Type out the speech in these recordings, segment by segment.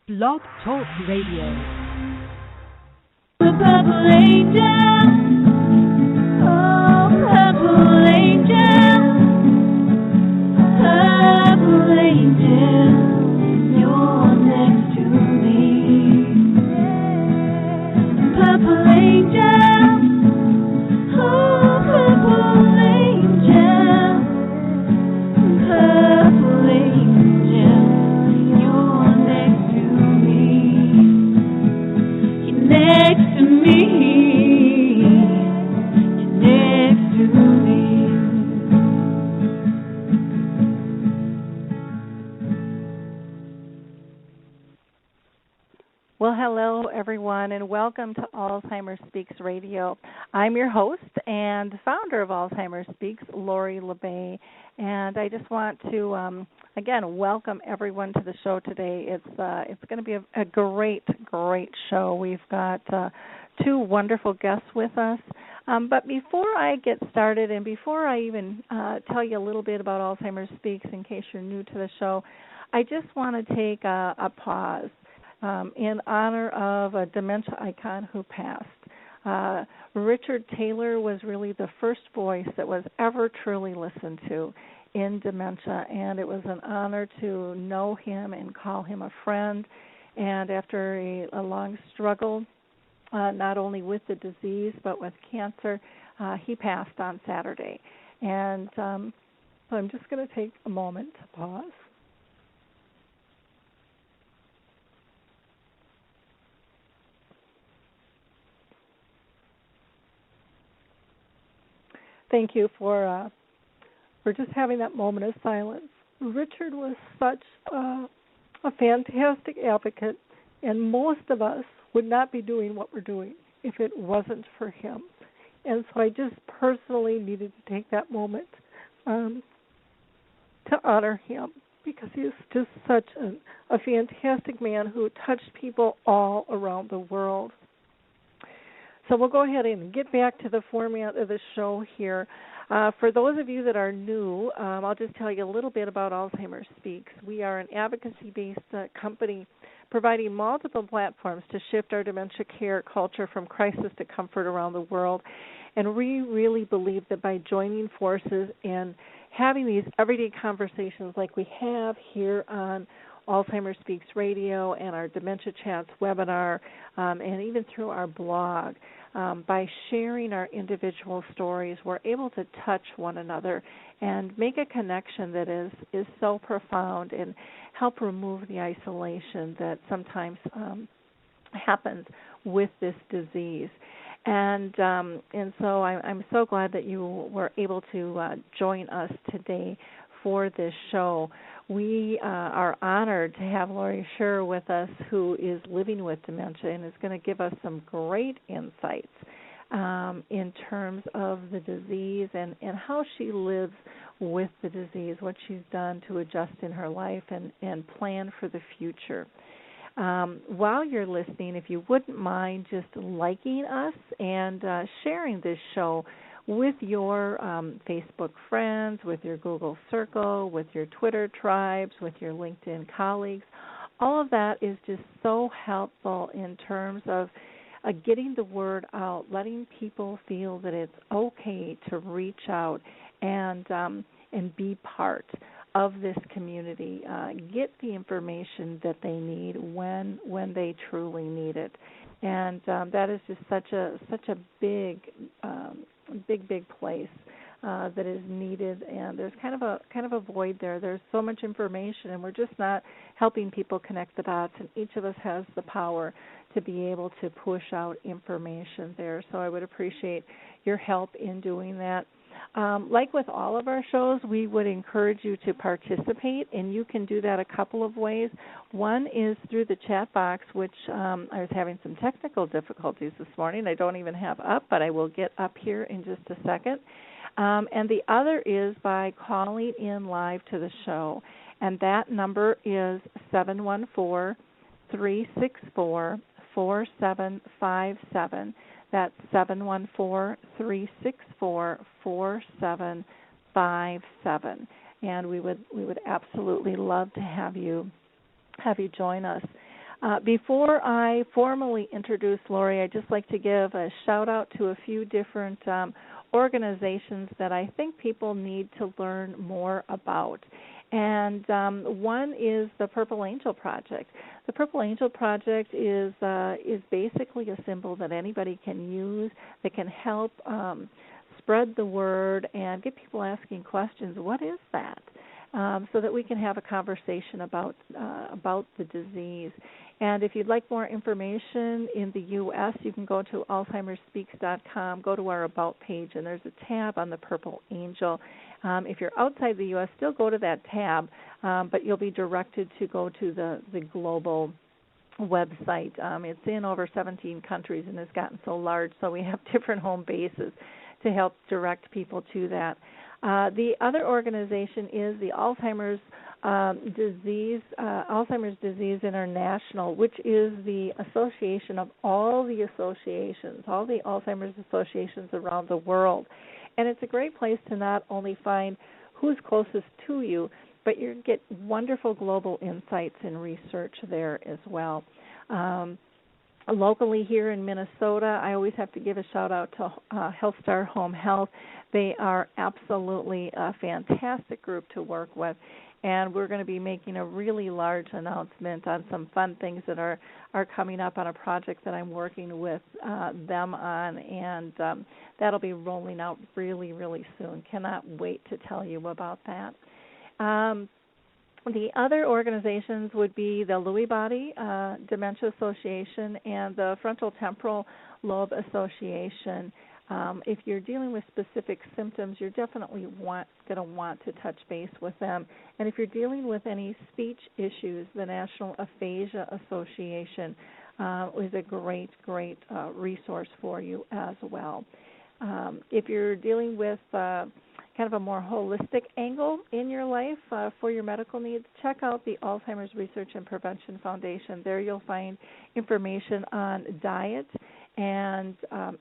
Blog Talk Radio. The purple angel, oh purple angel, you're next to me. Purple angel, oh purple angel, you're next to me. You're next to me. You're next to me. Well, hello, everyone, and welcome to Alzheimer Speaks Radio. I'm your host and founder of Alzheimer Speaks, Lori LeBay, and I just want to, again, welcome everyone to the show today. It's going to be a great show. We've got two wonderful guests with us. But before I get started and before I even tell you a little bit about Alzheimer Speaks, in case you're new to the show, I just want to take a pause. In honor of a dementia icon who passed. Richard Taylor was really the first voice that was ever truly listened to in dementia, and it was an honor to know him and call him a friend. And after a long struggle, not only with the disease but with cancer, he passed on Saturday. And so I'm just going to take a moment to pause. Thank you for just having that moment of silence. Richard was such a fantastic advocate, and most of us would not be doing what we're doing if it wasn't for him. And so I just personally needed to take that moment to honor him, because he is just such a fantastic man who touched people all around the world. So we'll go ahead and get back to the format of the show here. For those of you that are new, I'll just tell you a little bit about Alzheimer Speaks. We are an advocacy-based company providing multiple platforms to shift our dementia care culture from crisis to comfort around the world. And we really believe that by joining forces and having these everyday conversations like we have here on Alzheimer Speaks Radio and our Dementia Chats webinar, and even through our blog, by sharing our individual stories, we're able to touch one another and make a connection that is so profound and help remove the isolation that sometimes happens with this disease. And so I'm so glad that you were able to join us today for this show. We are honored to have Lori Scher with us, who is living with dementia and is going to give us some great insights in terms of the disease and how she lives with the disease, what she's done to adjust in her life and plan for the future. While you're listening, if you wouldn't mind just liking us and sharing this show with your Facebook friends, with your Google Circle, with your Twitter tribes, with your LinkedIn colleagues. All of that is just so helpful in terms of getting the word out, letting people feel that it's okay to reach out and be part of this community. Get the information that they need when they truly need it, and that is just such a big place that is needed, and there's kind of a void there. There's so much information, and we're just not helping people connect the dots, and each of us has the power to be able to push out information there. So I would appreciate your help in doing that. Like with all of our shows, we would encourage you to participate, and you can do that a couple of ways. One is through the chat box, which I was having some technical difficulties this morning. I don't even have up, but I will get up here in just a second. And the other is by calling in live to the show, and that number is 714-364-4757. That's 714-364-4757. And we would absolutely love to have you join us. Before I formally introduce Lori, I'd just like to give a shout-out to a few different organizations that I think people need to learn more about. And one is the Purple Angel Project. The Purple Angel Project is basically a symbol that anybody can use that can help spread the word and get people asking questions. What is that? So that we can have a conversation about the disease. And if you'd like more information in the U.S., you can go to alzheimersspeaks.com, go to our About page, and there's a tab on the Purple Angel. If you're outside the U.S., still go to that tab, but you'll be directed to go to the global website. It's in over 17 countries and has gotten so large, so we have different home bases to help direct people to that. The other organization is the Alzheimer's Disease International, which is the association of all the Alzheimer's associations around the world. And it's a great place to not only find who's closest to you, but you get wonderful global insights and research there as well. Locally here in Minnesota, I always have to give a shout-out to HealthStar Home Health. They are absolutely a fantastic group to work with, and we're going to be making a really large announcement on some fun things that are coming up on a project that I'm working with them on, and that'll be rolling out really, really soon. Cannot wait to tell you about that. The other organizations would be the Lewy Body Dementia Association and the Frontal Temporal Lobe Association. If you're dealing with specific symptoms, you're definitely going to want to touch base with them. And if you're dealing with any speech issues, the National Aphasia Association is a great resource for you as well. If you're dealing with kind of a more holistic angle in your life for your medical needs, check out the Alzheimer's Research and Prevention Foundation. There you'll find information on diet and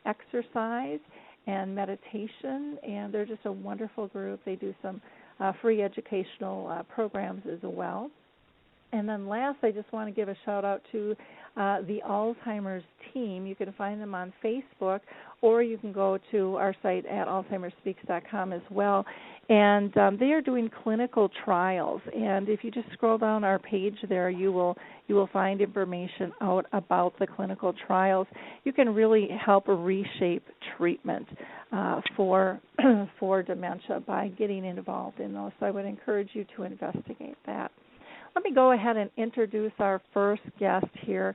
exercise and meditation, and they're just a wonderful group. They do some free educational programs as well. And then last, I just want to give a shout-out to the Alzheimer's team. You can find them on Facebook, or you can go to our site at alzheimersspeaks.com as well. And they are doing clinical trials. And if you just scroll down our page there, you will find information out about the clinical trials. You can really help reshape treatment for dementia by getting involved in those. So I would encourage you to investigate that. Let me go ahead and introduce our first guest here.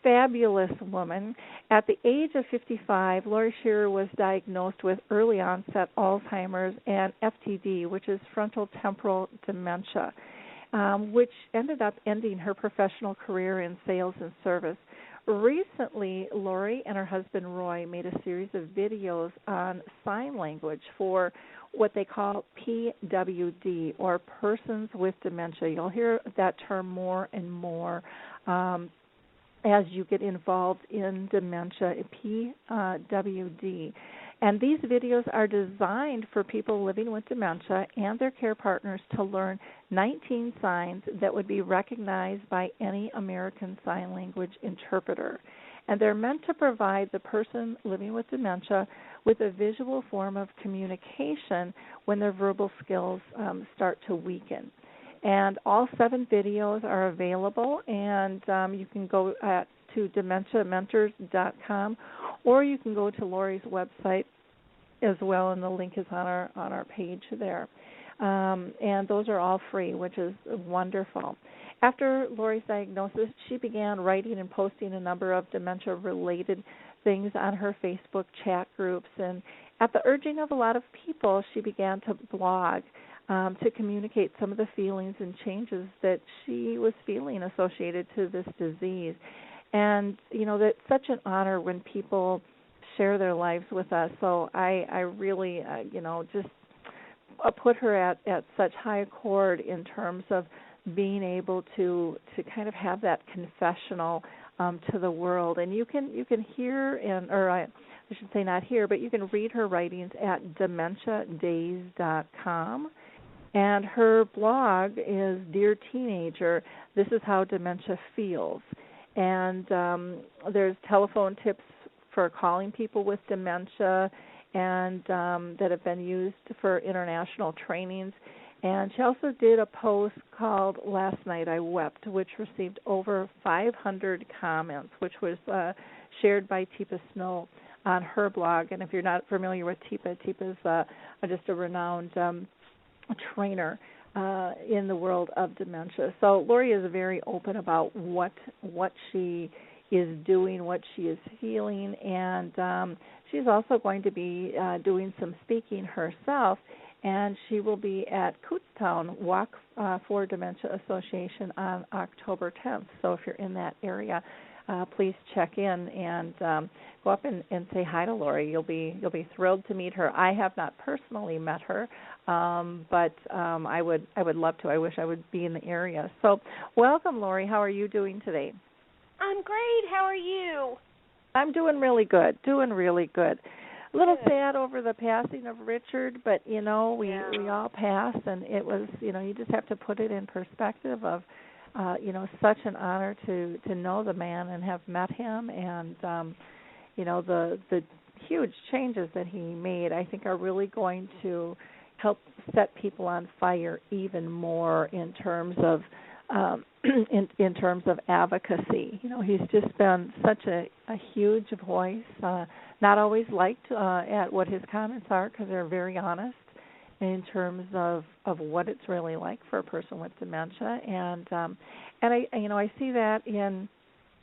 Fabulous woman. At the age of 55, Lori Shearer was diagnosed with early onset Alzheimer's and FTD, which is frontal temporal dementia, which ended up ending her professional career in sales and service. Recently, Lori and her husband Roy made a series of videos on sign language for what they call PWD, or persons with dementia. You'll hear that term more and more as you get involved in dementia, PWD. And these videos are designed for people living with dementia and their care partners to learn 19 signs that would be recognized by any American Sign Language interpreter. And they're meant to provide the person living with dementia with a visual form of communication when their verbal skills start to weaken. And all 7 videos are available, and you can go to dementiamentors.com, or you can go to Lori's website as well, and the link is on our page there. And those are all free, which is wonderful. After Lori's diagnosis, she began writing and posting a number of dementia-related things on her Facebook chat groups. And at the urging of a lot of people, she began to blog to communicate some of the feelings and changes that she was feeling associated to this disease. And, that's such an honor when people share their lives with us. So I really, just put her at such high accord in terms of being able to kind of have that confessional to the world. And you can hear, I should say not hear, but you can read her writings at dementiadaze.com. And her blog is Dear Teenager, This is How Dementia Feels. And there's telephone tips for calling people with dementia and that have been used for international trainings. And she also did a post called Last Night I Wept, which received over 500 comments, which was shared by Teepa Snow on her blog. And if you're not familiar with Teepa, Teepa's just a renowned trainer in the world of dementia. So Lori is very open about what she is doing, what she is feeling, and she's also going to be doing some speaking herself, and she will be at Kutztown Walk for Dementia Association on October 10th. So if you're in that area, please check in and go up and say hi to Lori. You'll be thrilled to meet her. I have not personally met her, but I would love to. I wish I would be in the area. So welcome, Lori. How are you doing today? I'm great. How are you? I'm doing really good. A little sad over the passing of Richard, but we all pass, and it was you just have to put it in perspective of such an honor to know the man and have met him, and the huge changes that he made, I think, are really going to help set people on fire even more in terms of in terms of advocacy. He's just been such a huge voice, not always liked at what his comments are, because they're very honest in terms of what it's really like for a person with dementia, and I see that in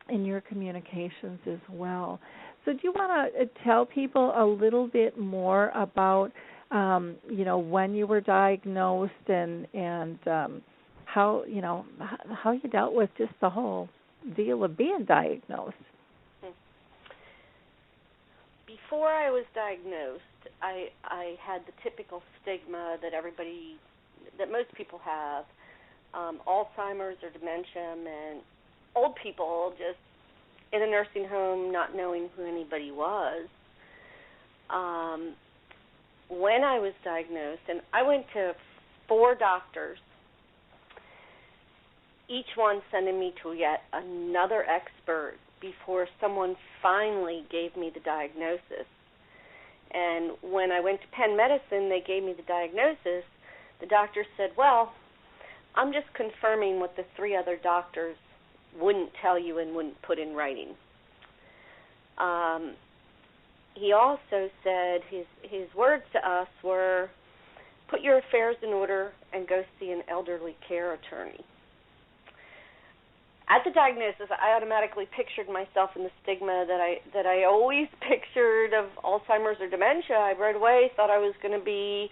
your communications as well. So do you want to tell people a little bit more about when you were diagnosed and how you dealt with just the whole deal of being diagnosed? Before I was diagnosed, I had the typical stigma that most people have, Alzheimer's or dementia, and old people just in a nursing home not knowing who anybody was. When I was diagnosed, and I went to 4 doctors, each one sending me to yet another expert before someone finally gave me the diagnosis. And when I went to Penn Medicine, they gave me the diagnosis. The doctor said, well, I'm just confirming what the 3 other doctors wouldn't tell you and wouldn't put in writing. He also said his words to us were, put your affairs in order and go see an elderly care attorney. At the diagnosis, I automatically pictured myself in the stigma that I always pictured of Alzheimer's or dementia. I right away thought I was going to be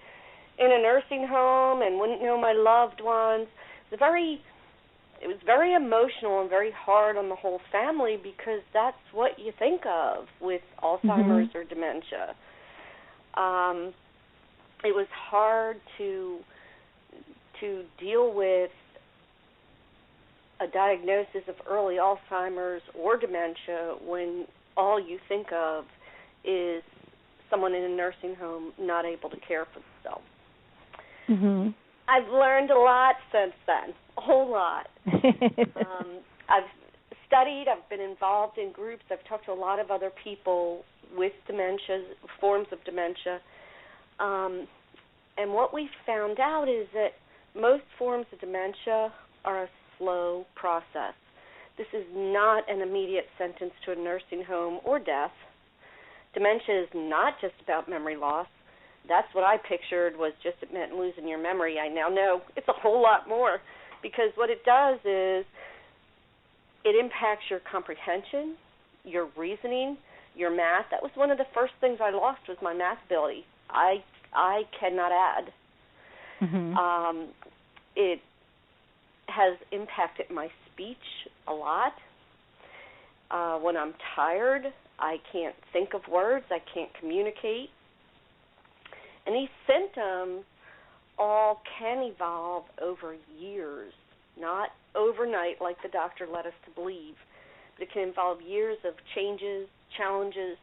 in a nursing home and wouldn't know my loved ones. It was very emotional and very hard on the whole family, because that's what you think of with Alzheimer's or dementia. It was hard to deal with a diagnosis of early Alzheimer's or dementia when all you think of is someone in a nursing home not able to care for themselves. Mm-hmm. I've learned a lot since then, a whole lot. I've studied, I've been involved in groups, I've talked to a lot of other people with dementia, forms of dementia, and what we found out is that most forms of dementia are a slow process. This is not an immediate sentence to a nursing home or death. Dementia is not just about memory loss. That's what I pictured was just it meant losing your memory. I now know it's a whole lot more, because what it does is it impacts your comprehension, your reasoning, your math. That was one of the first things I lost, was my math ability. I cannot add. Mm-hmm. It has impacted my speech a lot. When I'm tired, I can't think of words. I can't communicate. And these symptoms all can evolve over years, not overnight like the doctor led us to believe, but it can involve years of changes, challenges,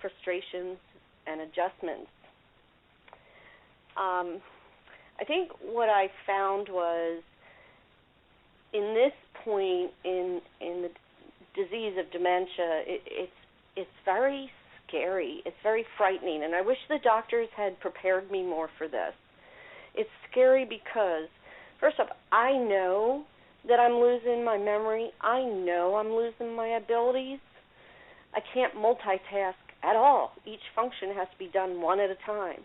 frustrations, and adjustments. I think what I found was in this point in the disease of dementia, it's very scary. It's very frightening, and I wish the doctors had prepared me more for this. It's scary because, first off, I know that I'm losing my memory. I know I'm losing my abilities. I can't multitask at all. Each function has to be done one at a time.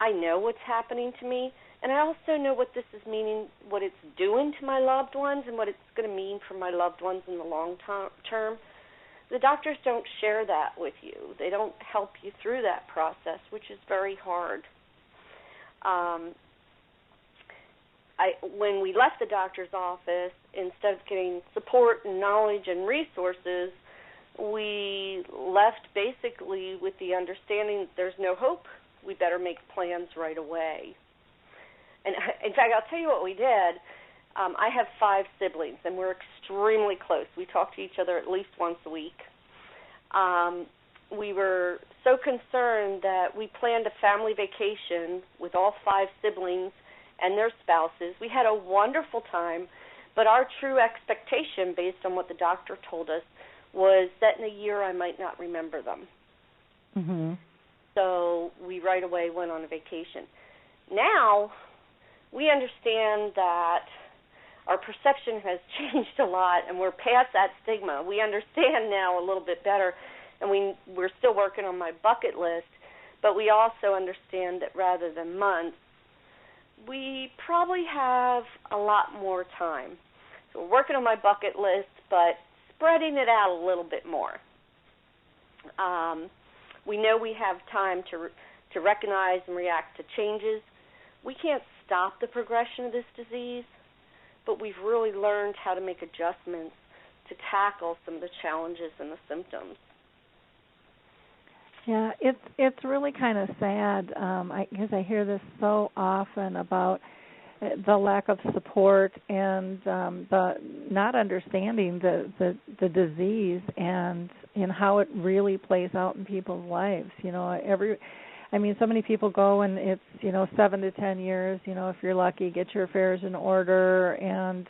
I know what's happening to me, and I also know what this is meaning, what it's doing to my loved ones, and what it's going to mean for my loved ones in the long term. The doctors don't share that with you. They don't help you through that process, which is very hard. When we left the doctor's office, instead of getting support and knowledge and resources, we left basically with the understanding that there's no hope. We better make plans right away. And in fact, I'll tell you what we did. I have 5 siblings, and we're extremely close. We talk to each other at least once a week. We were so concerned that we planned a family vacation with all 5 siblings and their spouses. We had a wonderful time, but our true expectation, based on what the doctor told us, was that in a year I might not remember them. Mm-hmm. So we right away went on a vacation. Now we understand that our perception has changed a lot, and we're past that stigma. We understand now a little bit better, and we're still working on my bucket list, but we also understand that rather than months, we probably have a lot more time. So we're working on my bucket list, but spreading it out a little bit more. We know we have time to recognize and react to changes. We can't stop the progression of this disease, but we've really learned how to make adjustments to tackle some of the challenges and the symptoms. Yeah, it's really kind of sad because I hear this so often about the lack of support and the not understanding the disease and how it really plays out in people's lives. So many people go and it's 7 to 10 years. If you're lucky, get your affairs in order, and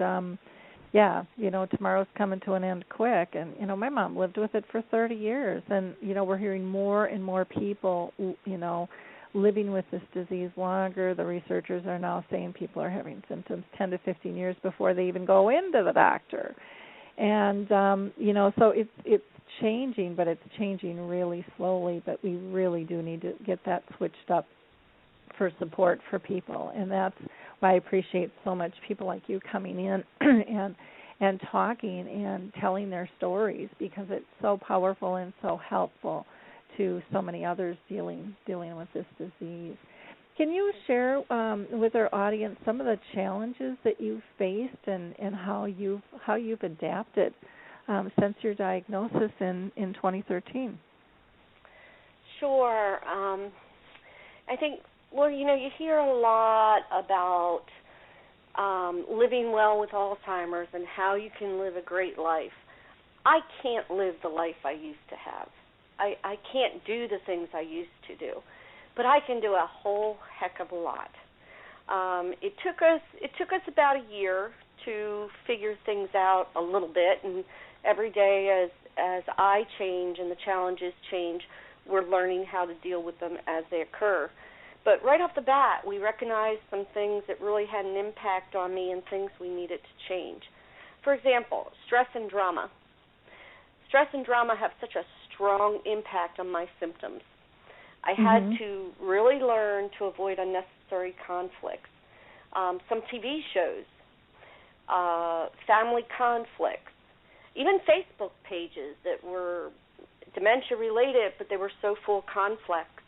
tomorrow's coming to an end quick. And my mom lived with it for 30 years, and we're hearing more and more people living with this disease longer. The researchers are now saying people are having symptoms 10 to 15 years before they even go into the doctor. And, so it's changing, but it's changing really slowly. But we really do need to get that switched up for support for people. And that's why I appreciate so much people like you coming in and talking and telling their stories, because it's so powerful and so helpful to so many others dealing with this disease. Can you share with our audience some of the challenges that you've faced and how you've adapted since your diagnosis in 2013? Sure. I think, you hear a lot about living well with Alzheimer's and how you can live a great life. I can't live the life I used to have. I can't do the things I used to do, but I can do a whole heck of a lot. It took us about a year to figure things out a little bit, and every day as I change and the challenges change, we're learning how to deal with them as they occur. But right off the bat, we recognized some things that really had an impact on me and things we needed to change. For example, stress and drama. Stress and drama have such a strong impact on my symptoms. I had to really learn to avoid unnecessary conflicts. Some TV shows, family conflicts, even Facebook pages that were dementia-related, but they were so full of conflicts,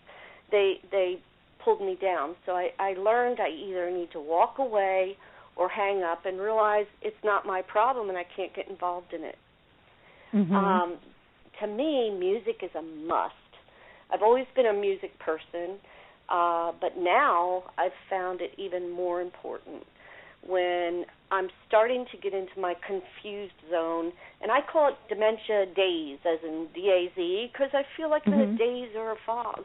they pulled me down. So I learned I either need to walk away or hang up and realize it's not my problem and I can't get involved in it. To me, music is a must. I've always been a music person, but now I've found it even more important when I'm starting to get into my confused zone, and I call it dementia daze, as in D-A-Z, because I feel like I'm in a daze or a fog.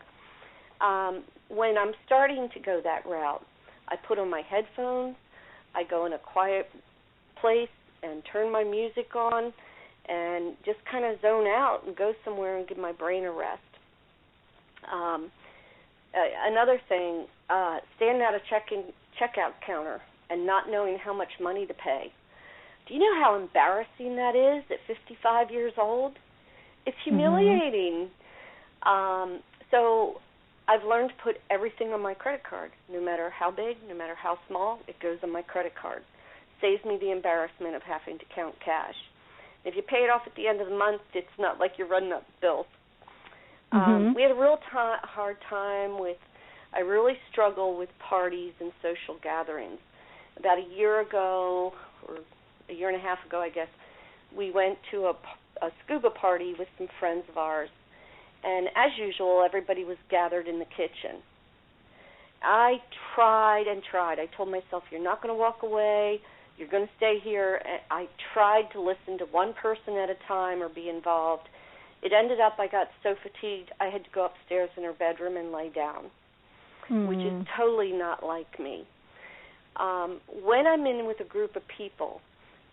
When I'm starting to go that route, I put on my headphones, I go in a quiet place and turn my music on and just kind of zone out and go somewhere and give my brain a rest. Another thing, standing at a checkout counter and not knowing how much money to pay. Do you know how embarrassing that is at 55 years old? It's humiliating. So I've learned to put everything on my credit card, no matter how big, no matter how small, it goes on my credit card. Saves me the embarrassment of having to count cash. If you pay it off at the end of the month, it's not like you're running up bills. We had a real hard time with, I really struggle with parties and social gatherings. About a year ago, or a year and a half ago, I guess, we went to a scuba party with some friends of ours. And as usual, everybody was gathered in the kitchen. I tried and tried. I told myself, you're not going to walk away. You're going to stay here. I tried to listen to one person at a time or be involved. It ended up I got so fatigued I had to go upstairs in her bedroom and lay down, which is totally not like me. When I'm in with a group of people,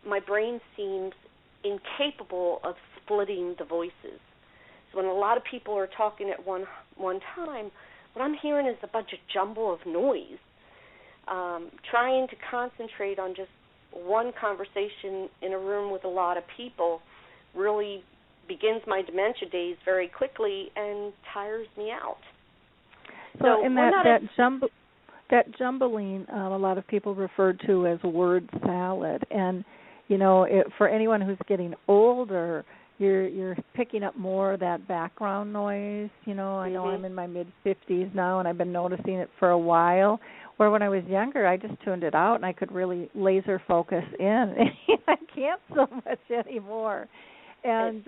my brain seems incapable of splitting the voices. So when a lot of people are talking at one time, what I'm hearing is a bunch of jumble of noise. Trying to concentrate on just one conversation in a room with a lot of people really begins my dementia days very quickly and tires me out. So in that jumbling, a lot of people refer to as word salad, and for anyone who's getting older, you're picking up more of that background noise. I know I'm in my mid-50s now, and I've been noticing it for a while. Where when I was younger, I just tuned it out, and I could really laser focus in. I can't so much anymore. And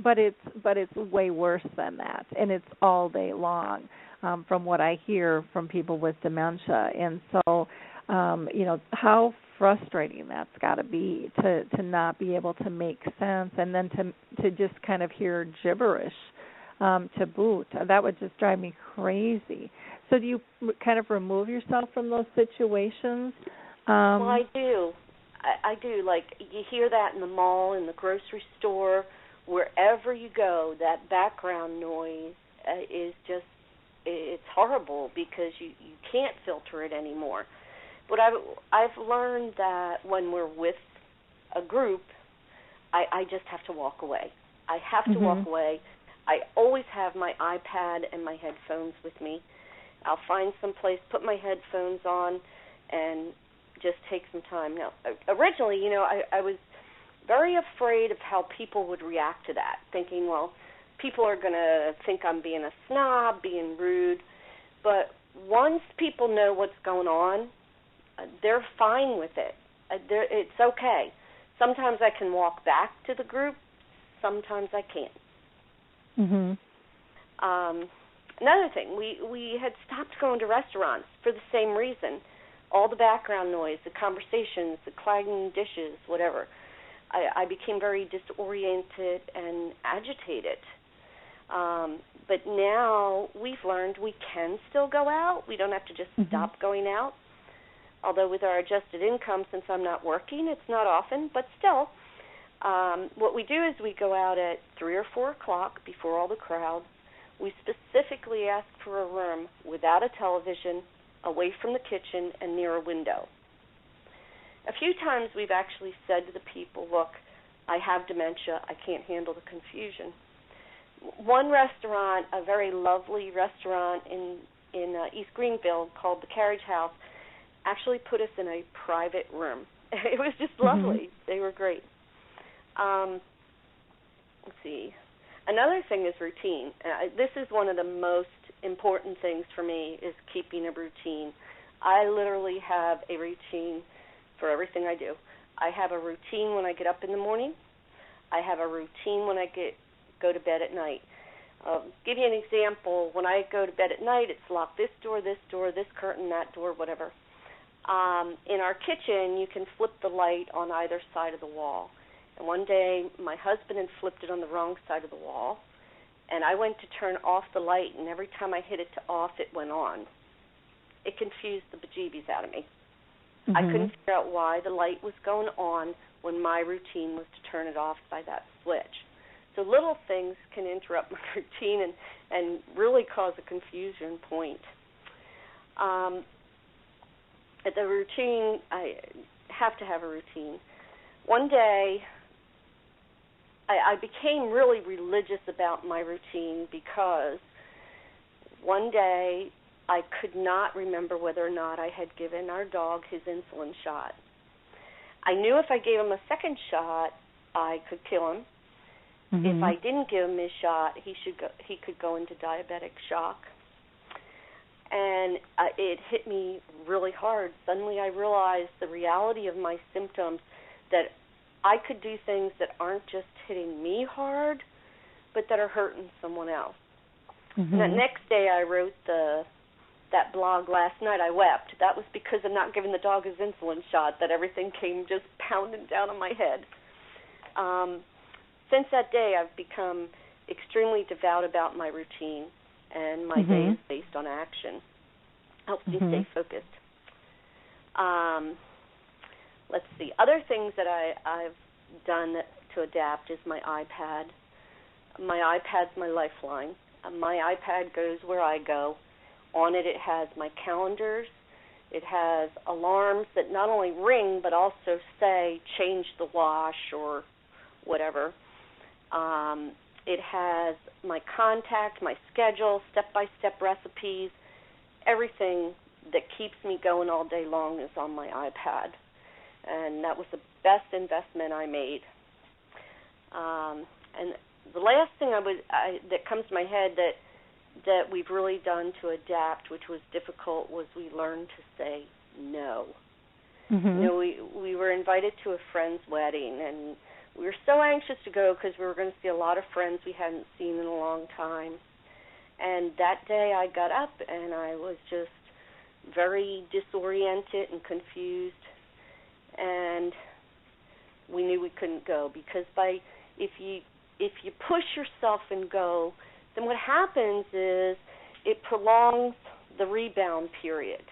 but it's way worse than that, and it's all day long, from what I hear from people with dementia. And so, how frustrating that's got to be to not be able to make sense, and then to just kind of hear gibberish to boot. That would just drive me crazy. So do you kind of remove yourself from those situations? Well, I do. I do. Like, you hear that in the mall, in the grocery store, wherever you go, that background noise is just, it's horrible because you can't filter it anymore. But I've learned that when we're with a group, I just have to walk away. I have to walk away. I always have my iPad and my headphones with me. I'll find some place, put my headphones on, and just take some time. Now, originally, I was very afraid of how people would react to that, thinking, well, people are going to think I'm being a snob, being rude. But once people know what's going on, they're fine with it. It's okay. Sometimes I can walk back to the group. Sometimes I can't. Another thing, we had stopped going to restaurants for the same reason. All the background noise, the conversations, the clanging dishes, whatever. I became very disoriented and agitated. But now we've learned we can still go out. We don't have to just stop going out. Although with our adjusted income, since I'm not working, it's not often, but still. What we do is we go out at 3 or 4 o'clock before all the crowd. We specifically ask for a room without a television, away from the kitchen, and near a window. A few times we've actually said to the people, look, I have dementia, I can't handle the confusion. One restaurant, a very lovely restaurant in East Greenville called the Carriage House, actually put us in a private room. It was just lovely. They were great. Let's see. Another thing is routine. This is one of the most important things for me, is keeping a routine. I literally have a routine for everything I do. I have a routine when I get up in the morning. I have a routine when I go to bed at night. Give you an example. When I go to bed at night, it's lock this door, this curtain, that door, whatever. In our kitchen, you can flip the light on either side of the wall. And one day, my husband had flipped it on the wrong side of the wall, and I went to turn off the light, and every time I hit it to off, it went on. It confused the bejeebies out of me. Mm-hmm. I couldn't figure out why the light was going on when my routine was to turn it off by that switch. So little things can interrupt my routine and really cause a confusion point. The routine, I have to have a routine. One day, I became really religious about my routine because one day I could not remember whether or not I had given our dog his insulin shot. I knew if I gave him a second shot, I could kill him. Mm-hmm. If I didn't give him his shot, he could go into diabetic shock. And it hit me really hard. Suddenly I realized the reality of my symptoms, that I could do things that aren't just hitting me hard, but that are hurting someone else. Mm-hmm. And that next day I wrote that blog last night. I wept. That was because of not giving the dog his insulin shot, that everything came just pounding down on my head. Since that day, I've become extremely devout about my routine, and my Mm-hmm. day is based on action. Helps me stay focused. Let's see. Other things that I've done to adapt is my iPad. My iPad's my lifeline. My iPad goes where I go. On it, it has my calendars. It has alarms that not only ring but also say, change the wash or whatever. It has my contact, my schedule, step-by-step recipes. Everything that keeps me going all day long is on my iPad. And that was the best investment I made. And the last thing that comes to my head that we've really done to adapt, which was difficult, was we learned to say no. Mm-hmm. You know, we were invited to a friend's wedding, and we were so anxious to go because we were going to see a lot of friends we hadn't seen in a long time. And that day I got up, and I was just very disoriented and confused, and we knew we couldn't go because if you push yourself and go, then what happens is it prolongs the rebound period.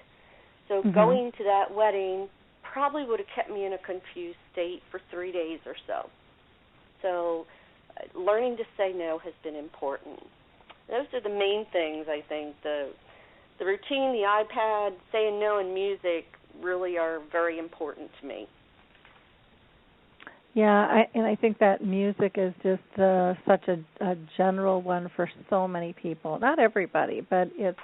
So going to that wedding probably would have kept me in a confused state for 3 days or so. So learning to say no has been important. Those are the main things, I think. The routine, the iPad, saying no, and music really are very important to me. Yeah, I think that music is just such a general one for so many people. Not everybody, but it's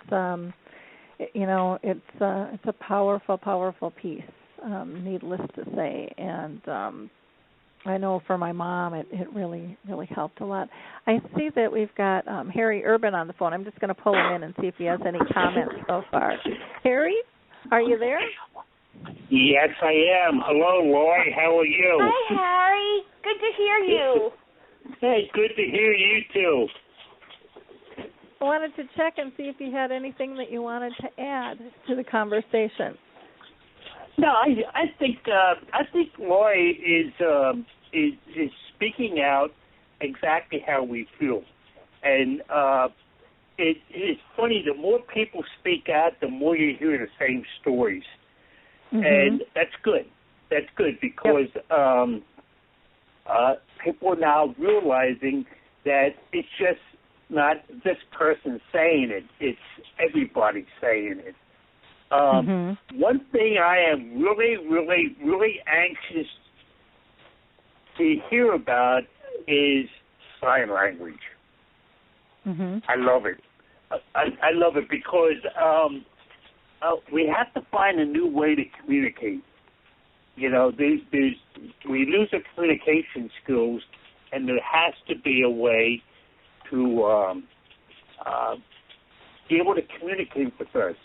it's a powerful piece. Needless to say, and I know for my mom, it really helped a lot. I see that we've got Harry Urban on the phone. I'm just going to pull him in and see if he has any comments so far. Harry, are you there? Yes, I am. Hello, Lori. How are you? Hi, Harry. Good to hear you. Hey, good to hear you, too. I wanted to check and see if you had anything that you wanted to add to the conversation. No, I think Lori is speaking out exactly how we feel, and it's funny. The more people speak out, the more you hear the same stories. And that's good. That's good because people are now realizing that it's just not this person saying it. It's everybody saying it. One thing I am really anxious to hear about is sign language. I love it. I love it because we have to find a new way to communicate. You know, we lose our communication skills, and there has to be a way to be able to communicate with us.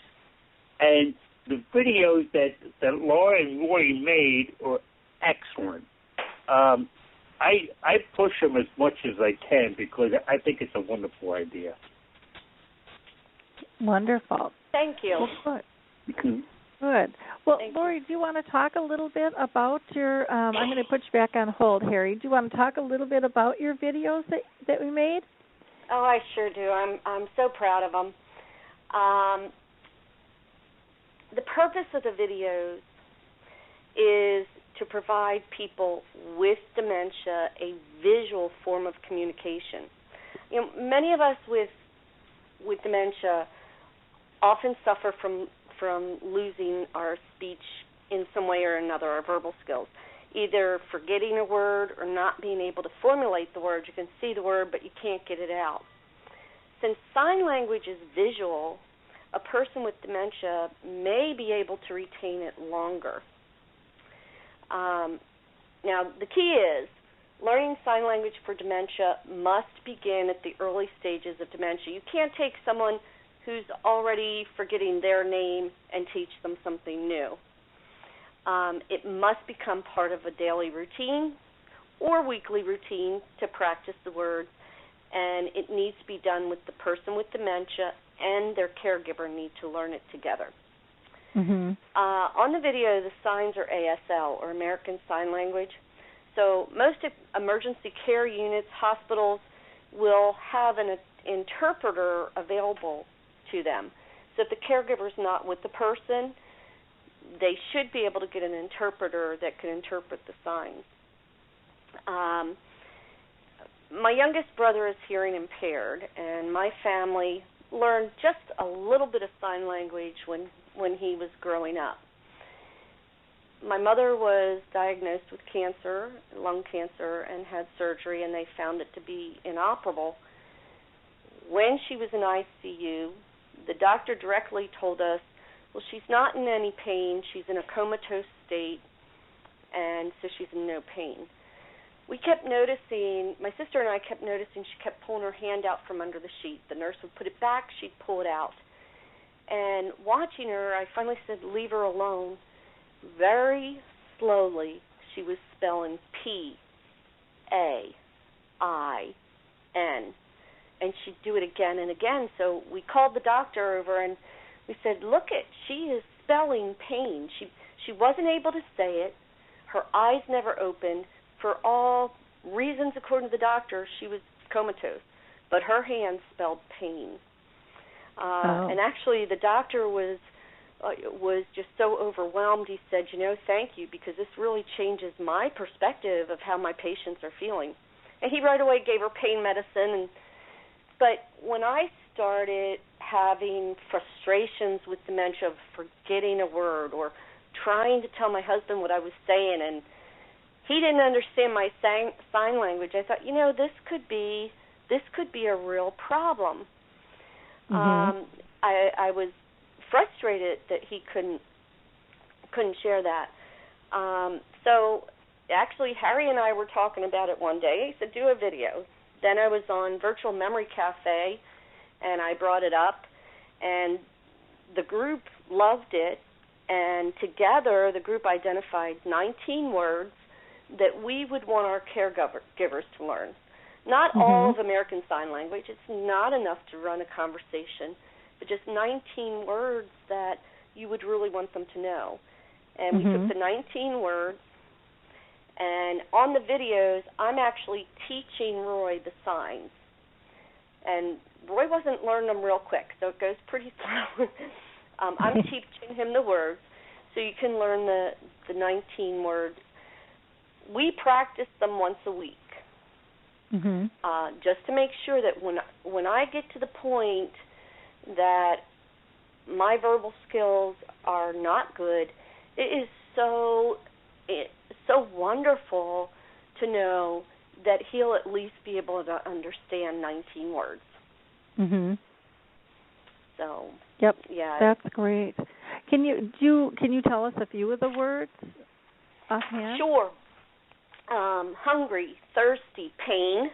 And the videos that Laura and Roy made are excellent. I push them as much as I can because I think it's a wonderful idea. Wonderful. Thank you. Well, good. Well, Thank Lori, do you want to talk a little bit about your, I'm going to put you back on hold, Harry. Do you want to talk a little bit about your videos that we made? Oh, I sure do. I'm so proud of them. The purpose of the videos is to provide people with dementia a visual form of communication. You know, many of us with dementia often suffer from losing our speech in some way or another, our verbal skills, either forgetting a word or not being able to formulate the word. You can see the word, but you can't get it out. Since sign language is visual, a person with dementia may be able to retain it longer. Now, the key is learning sign language for dementia must begin at the early stages of dementia. You can't take someone who's already forgetting their name and teach them something new. It must become part of a daily routine or weekly routine to practice the words, and it needs to be done with the person with dementia and their caregiver need to learn it together. Mm-hmm. On the video, the signs are ASL, or American Sign Language. So most emergency care units, hospitals, will have an interpreter available to them. So if the caregiver's not with the person, they should be able to get an interpreter that can interpret the signs. My youngest brother is hearing impaired, and my family learned just a little bit of sign language when he was growing up. My mother was diagnosed with cancer, lung cancer, and had surgery, and they found it to be inoperable. When she was in ICU, the doctor directly told us, well, she's not in any pain, she's in a comatose state, and so she's in no pain. We kept noticing, my sister and I kept noticing she kept pulling her hand out from under the sheet. The nurse would put it back, she'd pull it out. And watching her, I finally said, leave her alone. Very slowly, she was spelling P-A-I-N. And she'd do it again and again. So we called the doctor over and we said, look she is spelling pain. She wasn't able to say it. Her eyes never opened. For all reasons, according to the doctor, she was comatose. But her hand spelled pain. And actually, the doctor was just so overwhelmed. He said, thank you, because this really changes my perspective of how my patients are feeling. And he right away gave her pain medicine. But when I started having frustrations with dementia of forgetting a word or trying to tell my husband what I was saying, and he didn't understand my sign language, I thought, this could be a real problem. Mm-hmm. I was frustrated that he couldn't share that. So actually, Harry and I were talking about it one day. He said, do a video. Then I was on Virtual Memory Cafe, and I brought it up, and the group loved it, and together the group identified 19 words that we would want our caregivers to learn. Not all of American Sign Language. It's not enough to run a conversation, but just 19 words that you would really want them to know. And we took the 19 words, and on the videos, I'm actually teaching Roy the signs. And Roy wasn't learning them real quick, so it goes pretty slow. I'm teaching him the words, so you can learn the 19 words. We practice them once a week, just to make sure that when I get to the point that my verbal skills are not good, it is so wonderful to know that he'll at least be able to understand 19 words. So, yep, yeah, that's great. Can you tell us a few of the words offhand? Sure. Hungry, thirsty, pain,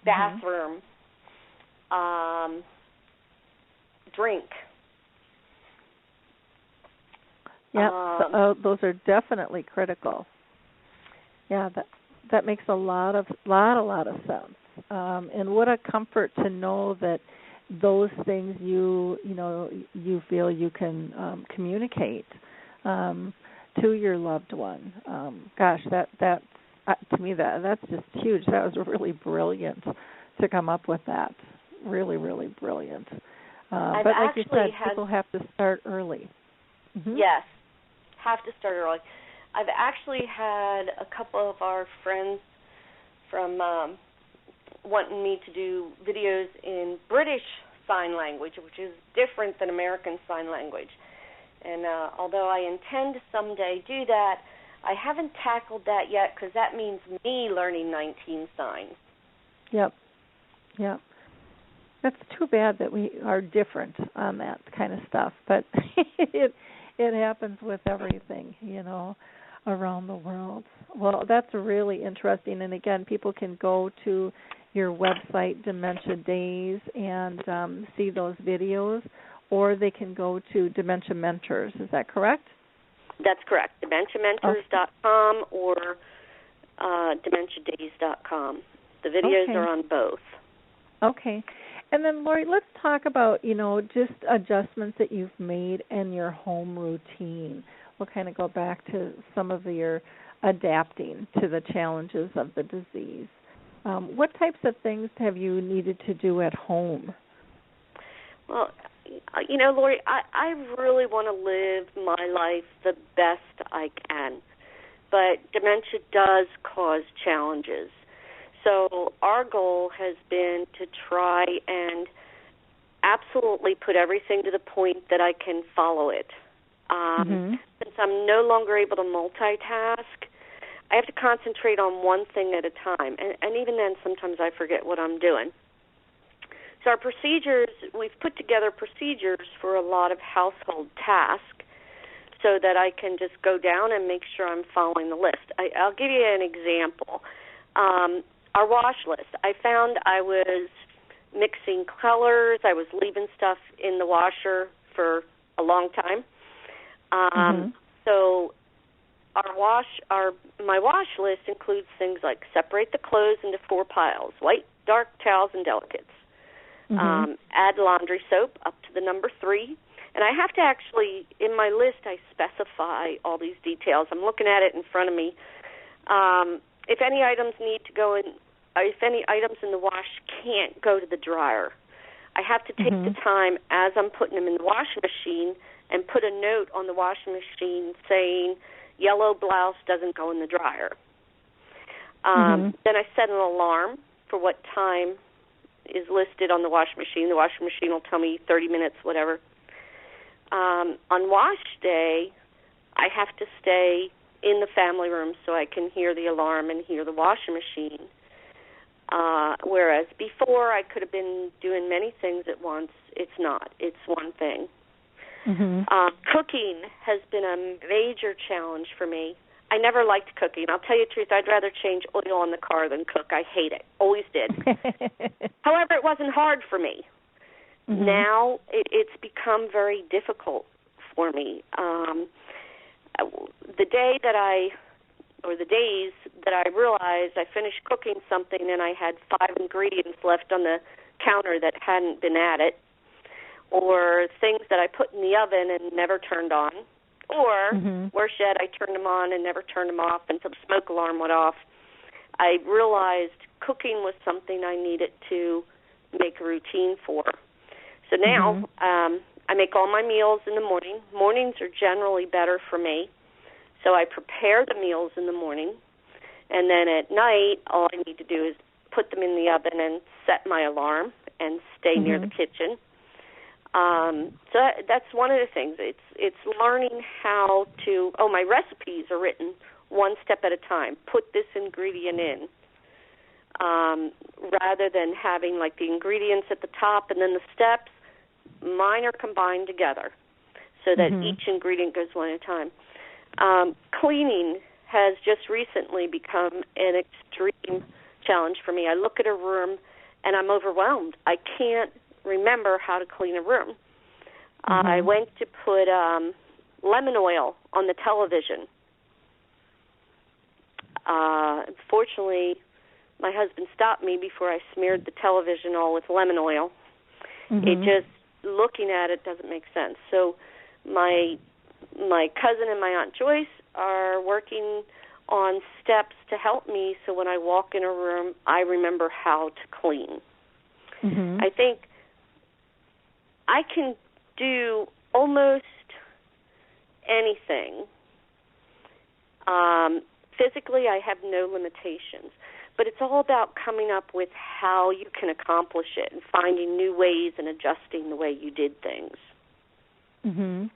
bathroom, drink. Yeah, those are definitely critical. Yeah, that makes a lot of sense. And what a comfort to know that those things you feel you can communicate to your loved one. Gosh, that to me that's just huge. That was really brilliant to come up with that. Really, really brilliant. I've but like you said, had, people have to start early. Mm-hmm. Yes, have to start early. I've actually had a couple of our friends from wanting me to do videos in British Sign Language, which is different than American Sign Language. And although I intend to someday do that, I haven't tackled that yet because that means me learning 19 signs. Yep. That's too bad that we are different on that kind of stuff, but it happens with everything, around the world. Well, that's really interesting, and again, people can go to your website, Dementia Daze, and see those videos, or they can go to Dementia Mentors. Is that correct? That's correct. DementiaMentors.com or DementiaDaze.com. The videos are on both. Okay. And then, Lori, let's talk about, just adjustments that you've made in your home routine. We'll kind of go back to some of your adapting to the challenges of the disease. What types of things have you needed to do at home? Well, Lori, I really want to live my life the best I can, but dementia does cause challenges. So our goal has been to try and absolutely put everything to the point that I can follow it. Since I'm no longer able to multitask, I have to concentrate on one thing at a time, and even then sometimes I forget what I'm doing. So our procedures, we've put together procedures for a lot of household tasks so that I can just go down and make sure I'm following the list. I'll give you an example. Our wash list. I found I was mixing colors. I was leaving stuff in the washer for a long time. So my wash list includes things like separate the clothes into 4 piles: white, dark, towels, and delicates. Add laundry soap up to the number 3. And I have to actually, in my list, I specify all these details. I'm looking at it in front of me. If any items if any items in the wash can't go to the dryer, I have to take the time as I'm putting them in the washing machine and put a note on the washing machine saying, yellow blouse doesn't go in the dryer. Then I set an alarm for what time is listed on the washing machine. The washing machine will tell me 30 minutes, whatever. On wash day, I have to stay in the family room so I can hear the alarm and hear the washing machine. Whereas before I could have been doing many things at once. It's not. It's one thing. Cooking has been a major challenge for me. I never liked cooking. I'll tell you the truth, I'd rather change oil on the car than cook. I hate it. Always did. However, it wasn't hard for me. Now it's become very difficult for me. The days that I realized I finished cooking something and I had 5 ingredients left on the counter that hadn't been added, or things that I put in the oven and never turned on, or worse yet, I turned them on and never turned them off until the smoke alarm went off. I realized cooking was something I needed to make a routine for. So now I make all my meals in the morning. Mornings are generally better for me. So I prepare the meals in the morning, and then at night, all I need to do is put them in the oven and set my alarm and stay near the kitchen. So that's one of the things. It's learning how to, my recipes are written one step at a time. Put this ingredient in, rather than having like the ingredients at the top and then the steps. Mine are combined together so that each ingredient goes one at a time. Cleaning has just recently become an extreme challenge for me. I look at a room and I'm overwhelmed. I can't remember how to clean a room. I went to put lemon oil on the television. Fortunately, my husband stopped me before I smeared the television all with lemon oil. It just, looking at it, doesn't make sense. So my cousin and my Aunt Joyce are working on steps to help me so when I walk in a room, I remember how to clean. Mm-hmm. I think I can do almost anything. Physically, I have no limitations, but it's all about coming up with how you can accomplish it and finding new ways and adjusting the way you did things. Mm-hmm.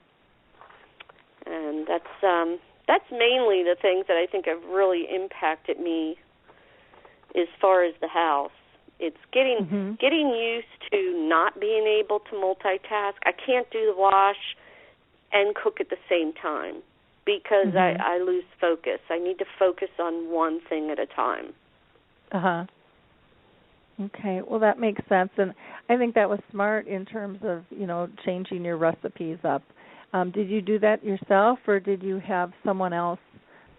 And that's mainly the things that I think have really impacted me as far as the house. It's getting used to not being able to multitask. I can't do the wash and cook at the same time because I lose focus. I need to focus on one thing at a time. Uh-huh. Okay, well, that makes sense. And I think that was smart in terms of, changing your recipes up. Did you do that yourself, or did you have someone else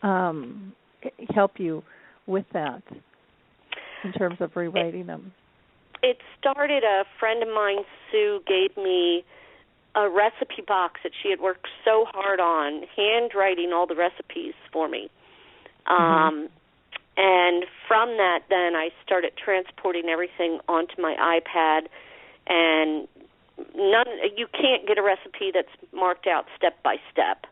help you with that in terms of rewriting them? It started, a friend of mine, Sue, gave me a recipe box that she had worked so hard on, handwriting all the recipes for me. And from that, then I started transporting everything onto my iPad, and you can't get a recipe that's marked out step by step.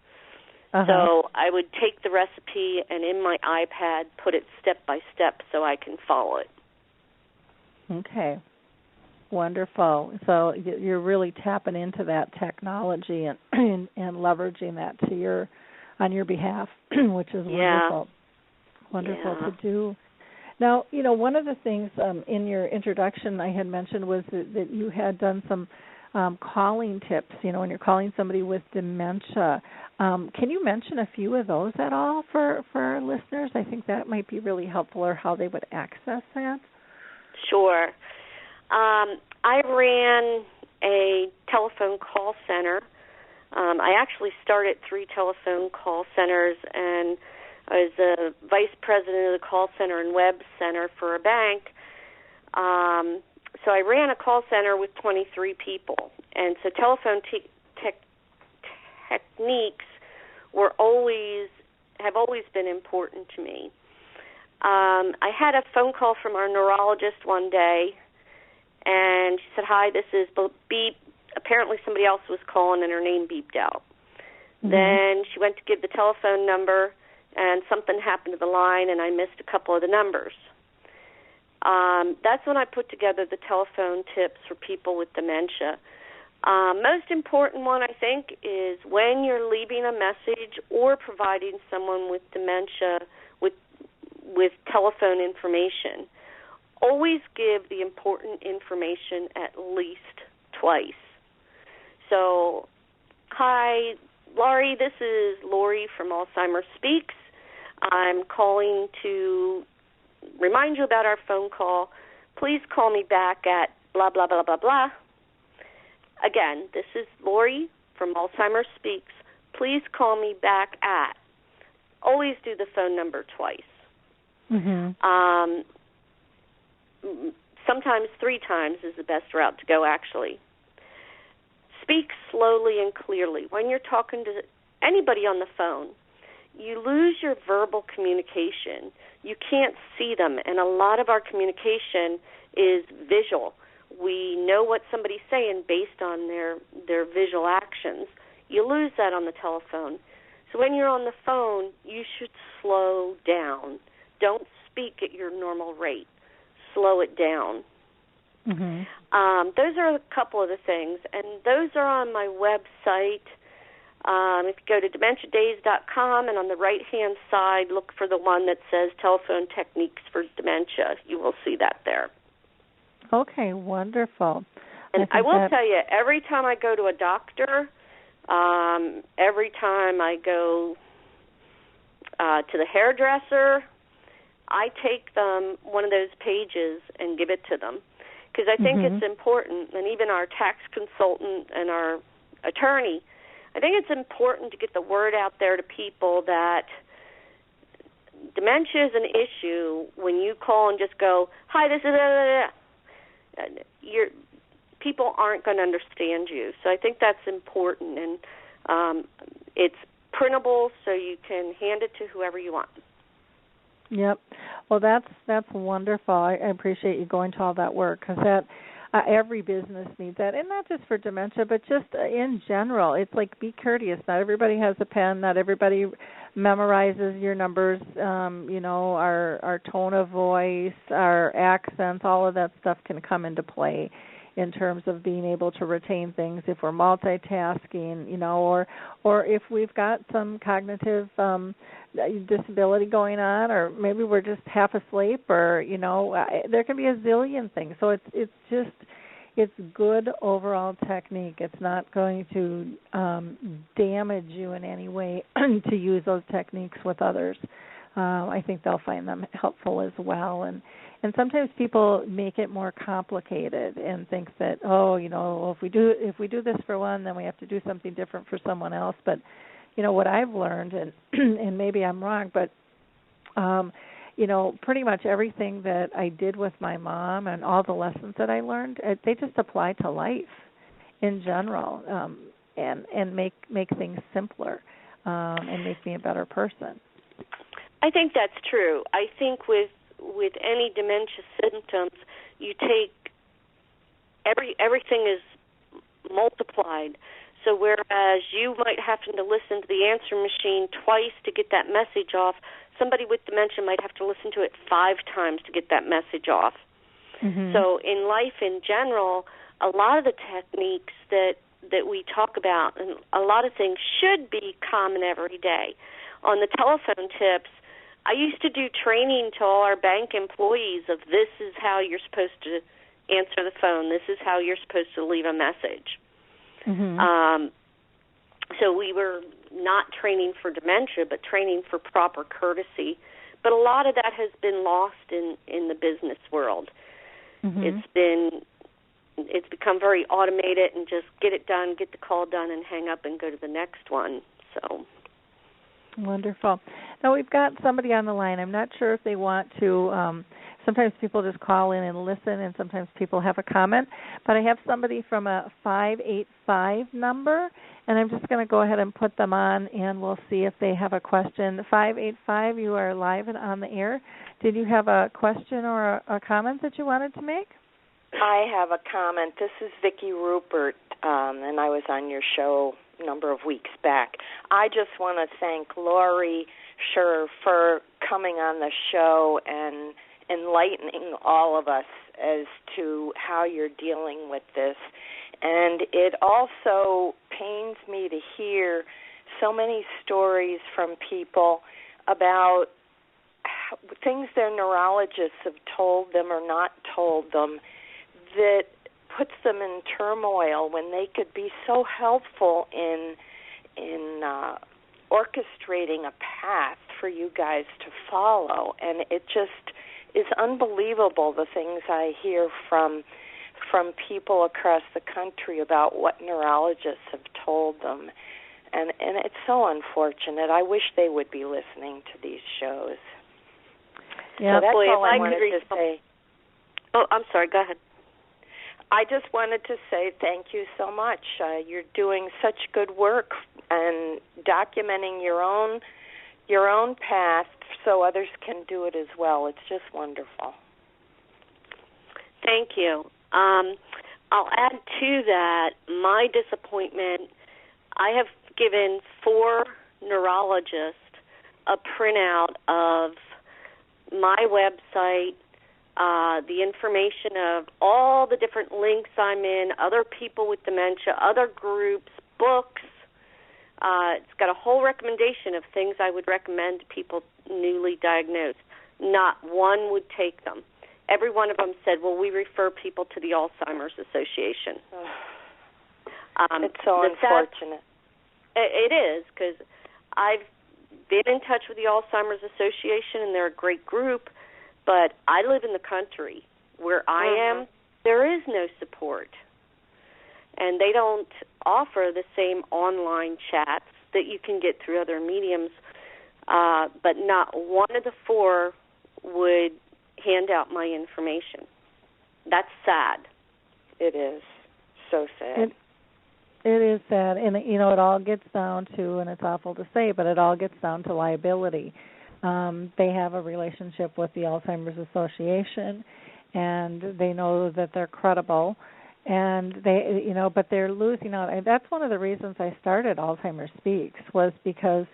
So I would take the recipe and in my iPad put it step by step so I can follow it. Okay. Wonderful. So you're really tapping into that technology and leveraging that on your behalf, which is wonderful. Wonderful to do. Now, one of the things in your introduction I had mentioned was that you had done some calling tips, when you're calling somebody with dementia. Can you mention a few of those at all for our listeners? I think that might be really helpful, or how they would access that. Sure. I ran a telephone call center. I actually started 3 telephone call centers, and I was the vice president of the call center and web center for a bank. So I ran a call center with 23 people. And so telephone techniques have always been important to me. I had a phone call from our neurologist one day, and she said, "Hi, this is beep." Apparently somebody else was calling, and her name beeped out. Then she went to give the telephone number, and something happened to the line, and I missed a couple of the numbers. That's when I put together the telephone tips for people with dementia. Most important one, I think, is when you're leaving a message or providing someone with dementia with telephone information, always give the important information at least twice. So, "Hi, Laurie, this is Lori from Alzheimer Speaks. I'm calling to remind you about our phone call. Please call me back at blah, blah, blah, blah, blah. Again, this is Lori from Alzheimer Speaks. Please call me back at." Always do the phone number twice. Sometimes 3 times is the best route to go, actually. Speak slowly and clearly. When you're talking to anybody on the phone, you lose your verbal communication. You can't see them, and a lot of our communication is visual. We know what somebody's saying based on their visual actions. You lose that on the telephone. So when you're on the phone, you should slow down. Don't speak at your normal rate. Slow it down. Those are a couple of the things, and those are on my website. If you go to DementiaDaze.com, and on the right-hand side, look for the one that says Telephone Techniques for Dementia. You will see that there. Okay, wonderful. And I will tell you, every time I go to a doctor, every time I go to the hairdresser, I take them one of those pages and give it to them, because I think it's important, and even our tax consultant and our attorney, I think it's important to get the word out there to people that dementia is an issue. When you call and just go, "Hi, this is," people aren't going to understand you. So I think that's important, and it's printable, so you can hand it to whoever you want. Yep. Well, that's wonderful. I appreciate you going to all that work, because that every business needs that, and not just for dementia, but just in general. It's like, be courteous. Not everybody has a pen. Not everybody memorizes your numbers. Our tone of voice, our accents, all of that stuff can come into play in terms of being able to retain things if we're multitasking, or if we've got some cognitive disability going on, or maybe we're just half asleep, or there can be a zillion things. So it's good overall technique. It's not going to damage you in any way to use those techniques with others. I think they'll find them helpful as well. And sometimes people make it more complicated and think that, if we do this for one, then we have to do something different for someone else. But what I've learned, and maybe I'm wrong, but pretty much everything that I did with my mom and all the lessons that I learned, they just apply to life in general, and make things simpler, and make me a better person. I think that's true. I think with any dementia symptoms, you take everything is multiplied. So whereas you might have to listen to the answer machine twice to get that message off, somebody with dementia might have to listen to it 5 times to get that message off. Mm-hmm. So in life in general, a lot of the techniques that we talk about, and a lot of things should be common every day. On the telephone tips, I used to do training to all our bank employees of this is how you're supposed to answer the phone. This is how you're supposed to leave a message. Mm-hmm. So we were not training for dementia, but training for proper courtesy. But a lot of that has been lost in the business world. Mm-hmm. It's become very automated and just get it done, get the call done, and hang up and go to the next one. So. Wonderful. Now, we've got somebody on the line. I'm not sure if they want to, sometimes people just call in and listen, and sometimes people have a comment. But I have somebody from a 585 number, and I'm just going to go ahead and put them on, and we'll see if they have a question. 585, you are live and on the air. Did you have a question or a comment that you wanted to make? I have a comment. This is Vicki Rupert, and I was on your show a number of weeks back. I just want to thank Lori Scher for coming on the show and enlightening all of us as to how you're dealing with this. And it also pains me to hear so many stories from people about things their neurologists have told them or not told them that puts them in turmoil when they could be so helpful in orchestrating a path for you guys to follow. And it just is unbelievable, the things I hear from people across the country about what neurologists have told them. And it's so unfortunate. I wish they would be listening to these shows. Yeah, so that's all I wanted to say. Oh, I'm sorry. Go ahead. I just wanted to say thank you so much. You're doing such good work and documenting your own path so others can do it as well. It's just wonderful. Thank you. I'll add to that my disappointment. I have given 4 neurologists a printout of my website, the information of all the different links I'm in, other people with dementia, other groups, books. It's got a whole recommendation of things I would recommend to people newly diagnosed. Not one would take them. Every one of them said, well, we refer people to the Alzheimer's Association. It's so unfortunate. It is, because I've been in touch with the Alzheimer's Association, and they're a great group, but I live in the country. Where I am, there is no support. And they don't offer the same online chats that you can get through other mediums, but not one of the 4 would hand out my information. That's sad. It is. So sad. It is sad. And, it all gets down to, and it's awful to say, but it all gets down to liability. They have a relationship with the Alzheimer's Association, and they know that they're credible, and they, but they're losing out. And that's one of the reasons I started Alzheimer Speaks, was because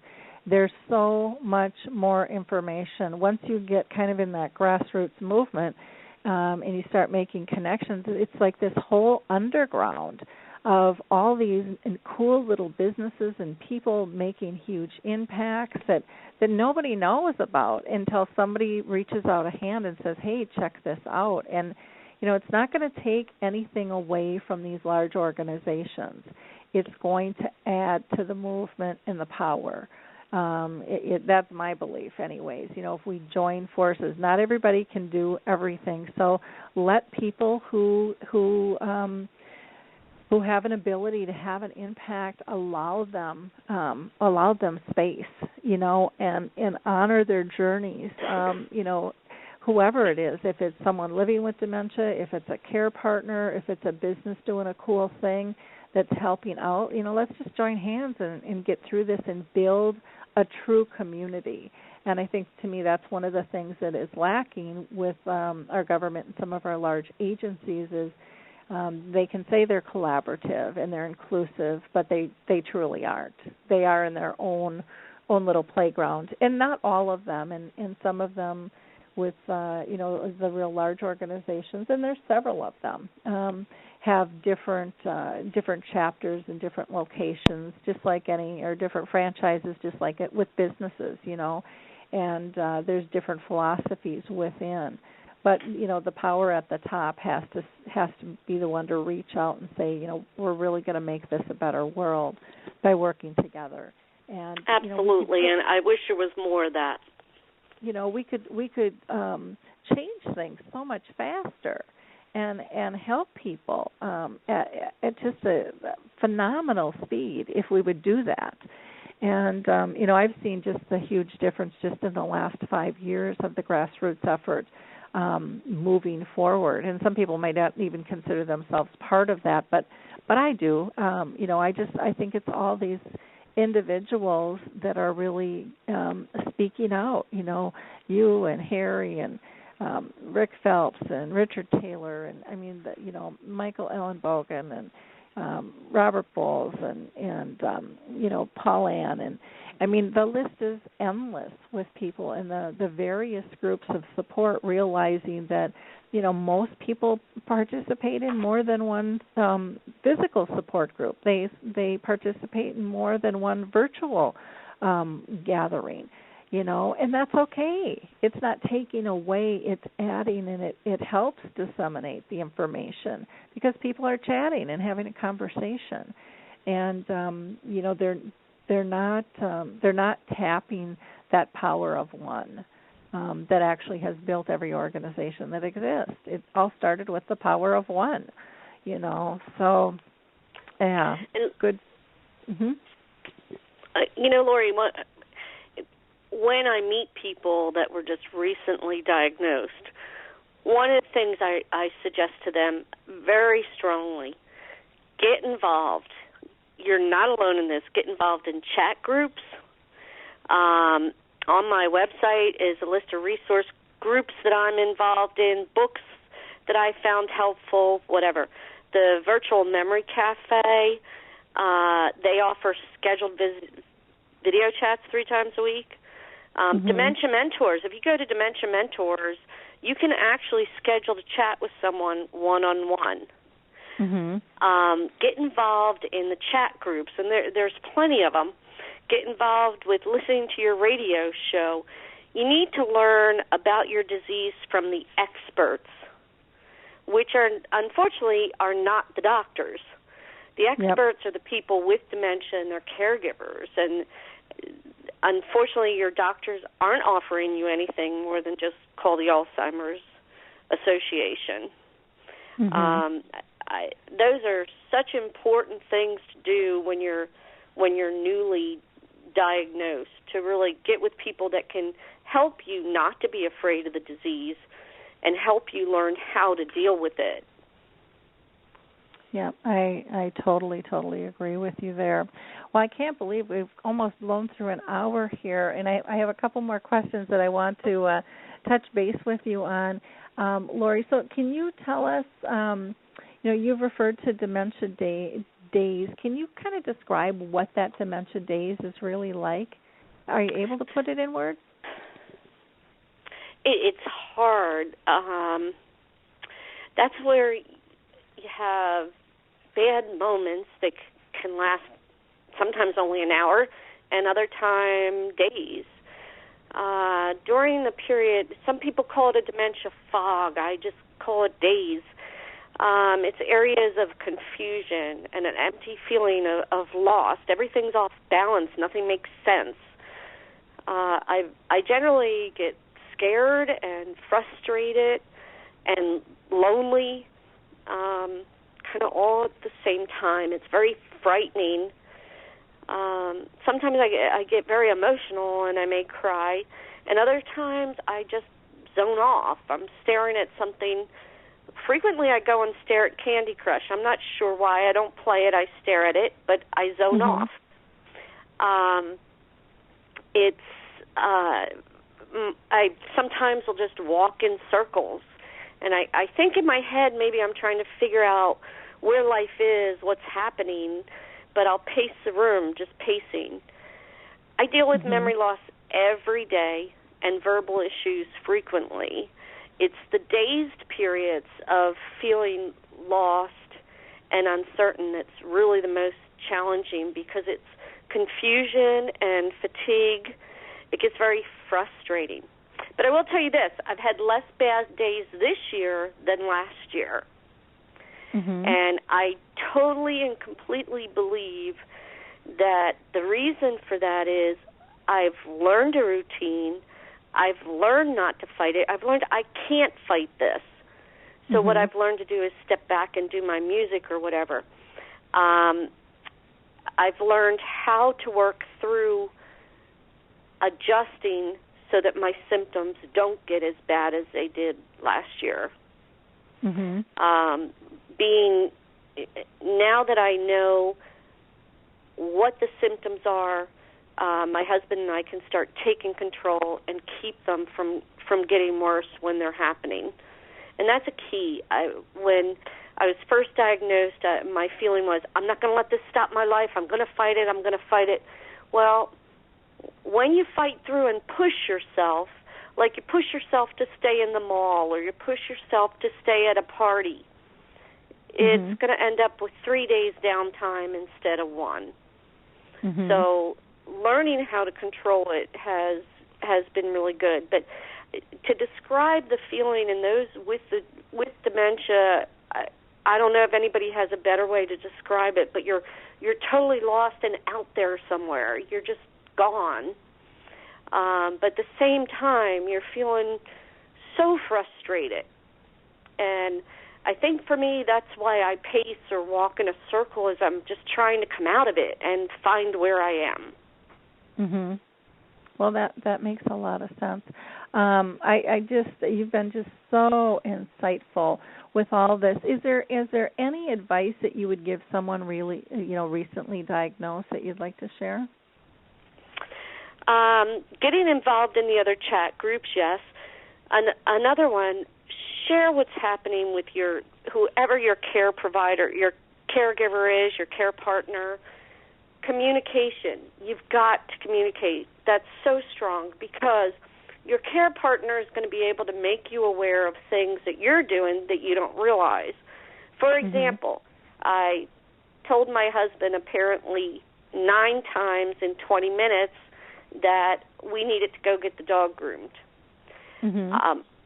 there's so much more information. Once you get kind of in that grassroots movement, and you start making connections, it's like this whole underground of all these cool little businesses and people making huge impacts that nobody knows about until somebody reaches out a hand and says, hey, check this out. And, it's not going to take anything away from these large organizations. It's going to add to the movement and the power. That's my belief anyways. If we join forces, not everybody can do everything. So let people who have an ability to have an impact, allow them space, and honor their journeys, whoever it is, if it's someone living with dementia, if it's a care partner, if it's a business doing a cool thing that's helping out, let's just join hands and get through this and build a true community. And I think, to me, that's one of the things that is lacking with our government and some of our large agencies is they can say they're collaborative and they're inclusive, but they truly aren't. They are in their own little playground, and not all of them, and some of them with the real large organizations, and there's several of them, have different chapters in different locations, just like different franchises, just like it with businesses, and there's different philosophies within. But the power at the top has to be the one to reach out and say, we're really going to make this a better world by working together. And absolutely, and I wish there was more of that. We could change things so much faster and help people at just a phenomenal speed if we would do that. And I've seen just the huge difference just in the last 5 years of the grassroots effort moving forward. And some people might not even consider themselves part of that, but I do. I think it's all these individuals that are really speaking out. You and Harry and Rick Phelps and Richard Taylor and Michael Allen Bogan and Robert Bowles and Paul Ann, and the list is endless with people in the various groups of support, realizing that most people participate in more than one physical support group. They participate in more than one virtual gathering, and that's okay. It's not taking away, it's adding, and it helps disseminate the information because people are chatting and having a conversation, and they're not tapping that power of one. That actually has built every organization that exists. It all started with the power of one, So, yeah, and, good. Mm-hmm. Lori, when I meet people that were just recently diagnosed, one of the things I suggest to them very strongly, get involved. You're not alone in this. Get involved in chat groups. On my website is a list of resource groups that I'm involved in, books that I found helpful, whatever. The Virtual Memory Cafe, they offer scheduled video chats 3 times a week. Dementia Mentors, if you go to Dementia Mentors, you can actually schedule to chat with someone one-on-one. Get involved in the chat groups, and there's plenty of them. Get involved with listening to your radio show. You need to learn about your disease from the experts, which unfortunately are not the doctors. The experts are the people with dementia and their caregivers, and unfortunately your doctors aren't offering you anything more than just call the Alzheimer's Association. Those are such important things to do when you're newly diagnosed, to really get with people that can help you not to be afraid of the disease and help you learn how to deal with it. Yeah, I totally agree with you there. Well, I can't believe we've almost blown through an hour here, and I have a couple more questions that I want to touch base with you on. Lori, so can you tell us, you've referred to Dementia Daze. Can you kind of describe what that Dementia Daze is really like? Are you able to put it in words? It's hard. That's where you have bad moments that can last sometimes only an hour and other time days. During the period, some people call it a dementia fog. I just call it daze. It's areas of confusion and an empty feeling of lost. Everything's off balance. Nothing makes sense. I generally get scared and frustrated and lonely, kind of all at the same time. It's very frightening. Sometimes I get very emotional and I may cry, and other times I just zone off. I'm staring at something. Frequently I go and stare at Candy Crush. I'm not sure why. I don't play it. I stare at it, but I zone off. I sometimes will just walk in circles, and I think in my head maybe I'm trying to figure out where life is, what's happening, but I'll pace the room, just pacing. I deal with memory loss every day and verbal issues frequently. It's the dazed periods of feeling lost and uncertain that's really the most challenging, because it's confusion and fatigue. It gets very frustrating. But I will tell you this, I've had less bad days this year than last year. And I totally and completely believe that the reason for that is I've learned a routine. I've learned not to fight it. I've learned I can't fight this. So what I've learned to do is step back and do my music or whatever. I've learned how to work through adjusting so that my symptoms don't get as bad as they did last year. Now that I know what the symptoms are, my husband and I can start taking control and keep them from getting worse when they're happening. And that's a key. When I was first diagnosed, my feeling was, I'm not going to let this stop my life. I'm going to fight it. I'm going to fight it. Well, when you fight through and push yourself, like you push yourself to stay in the mall or you push yourself to stay at a party, it's going to end up with 3 days downtime instead of 1. So learning how to control it has been really good. But to describe the feeling in those with dementia, I don't know if anybody has a better way to describe it, but you're totally lost and out there somewhere. You're just gone. But at the same time, you're feeling so frustrated. And I think for me, that's why I pace or walk in a circle, is I'm just trying to come out of it and find where I am. Well, that makes a lot of sense. You've been just so insightful with all this. Is there any advice that you would give someone really, recently diagnosed that you'd like to share? Getting involved in the other chat groups, yes. Another one, share what's happening with whoever your care provider, your caregiver is, your care partner. Communication. You've got to communicate. That's so strong, because your care partner is going to be able to make you aware of things that you're doing that you don't realize. For example, I told my husband apparently 9 times in 20 minutes that we needed to go get the dog groomed.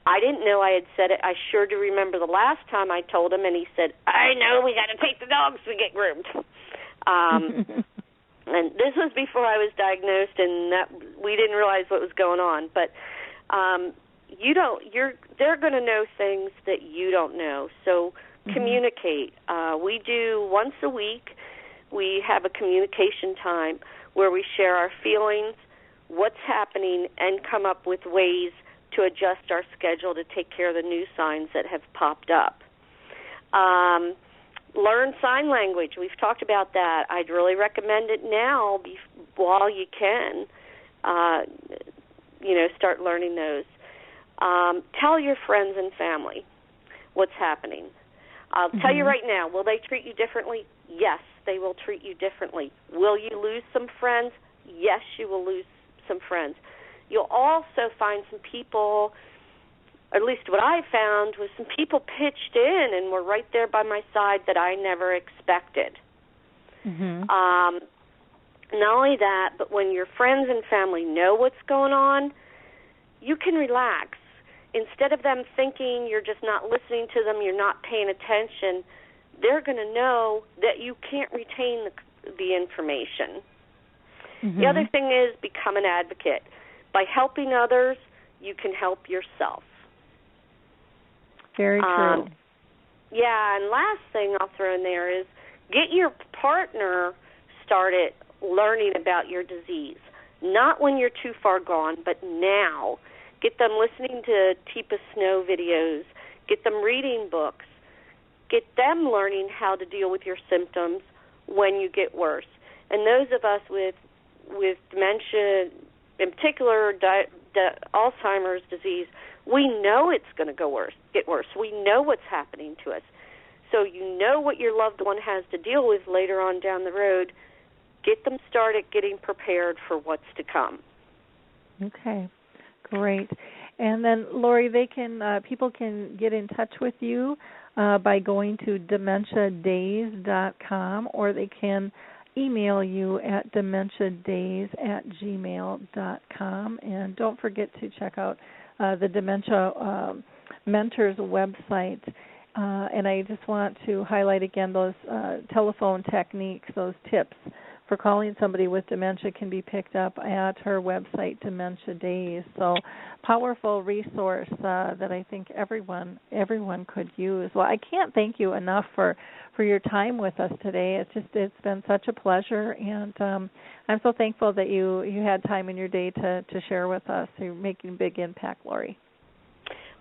I didn't know I had said it. I sure do remember the last time I told him, and he said, I know, we got to take the dogs to get groomed. And this was before I was diagnosed, and that we didn't realize what was going on. But they're going to know things that you don't know. So communicate. We do once a week. We have a communication time where we share our feelings, what's happening, and come up with ways to adjust our schedule to take care of the new signs that have popped up. Learn sign language. We've talked about that. I'd really recommend it now while you can. Start learning those. Tell your friends and family what's happening. I'll tell you right now, will they treat you differently? Yes, they will treat you differently. Will you lose some friends? Yes, you will lose some friends. You'll also find some people, or at least what I found, was some people pitched in and were right there by my side that I never expected. Not only that, but when your friends and family know what's going on, you can relax. Instead of them thinking you're just not listening to them, you're not paying attention, they're going to know that you can't retain the information. The other thing is become an advocate. By helping others, you can help yourself. Very true. Yeah, and last thing I'll throw in there is get your partner started learning about your disease. Not when you're too far gone, but now. Get them listening to Teepa Snow videos. Get them reading books. Get them learning how to deal with your symptoms when you get worse. And those of us with dementia, in particular Alzheimer's disease, we know it's going to get worse. We know what's happening to us. So you know what your loved one has to deal with later on down the road. Get them started getting prepared for what's to come. Okay, great. And then, Lori, people can get in touch with you by going to dementiadaze.com, or they can email you at dementiadaze@gmail.com. And don't forget to check out the Dementia Mentors website. And I just want to highlight again those telephone techniques, those tips for calling somebody with dementia can be picked up at her website, Dementia Daze. So powerful resource that I think everyone could use. Well, I can't thank you enough for your time with us today. It's been such a pleasure, and I'm so thankful that you had time in your day to share with us. You're making a big impact, Lori.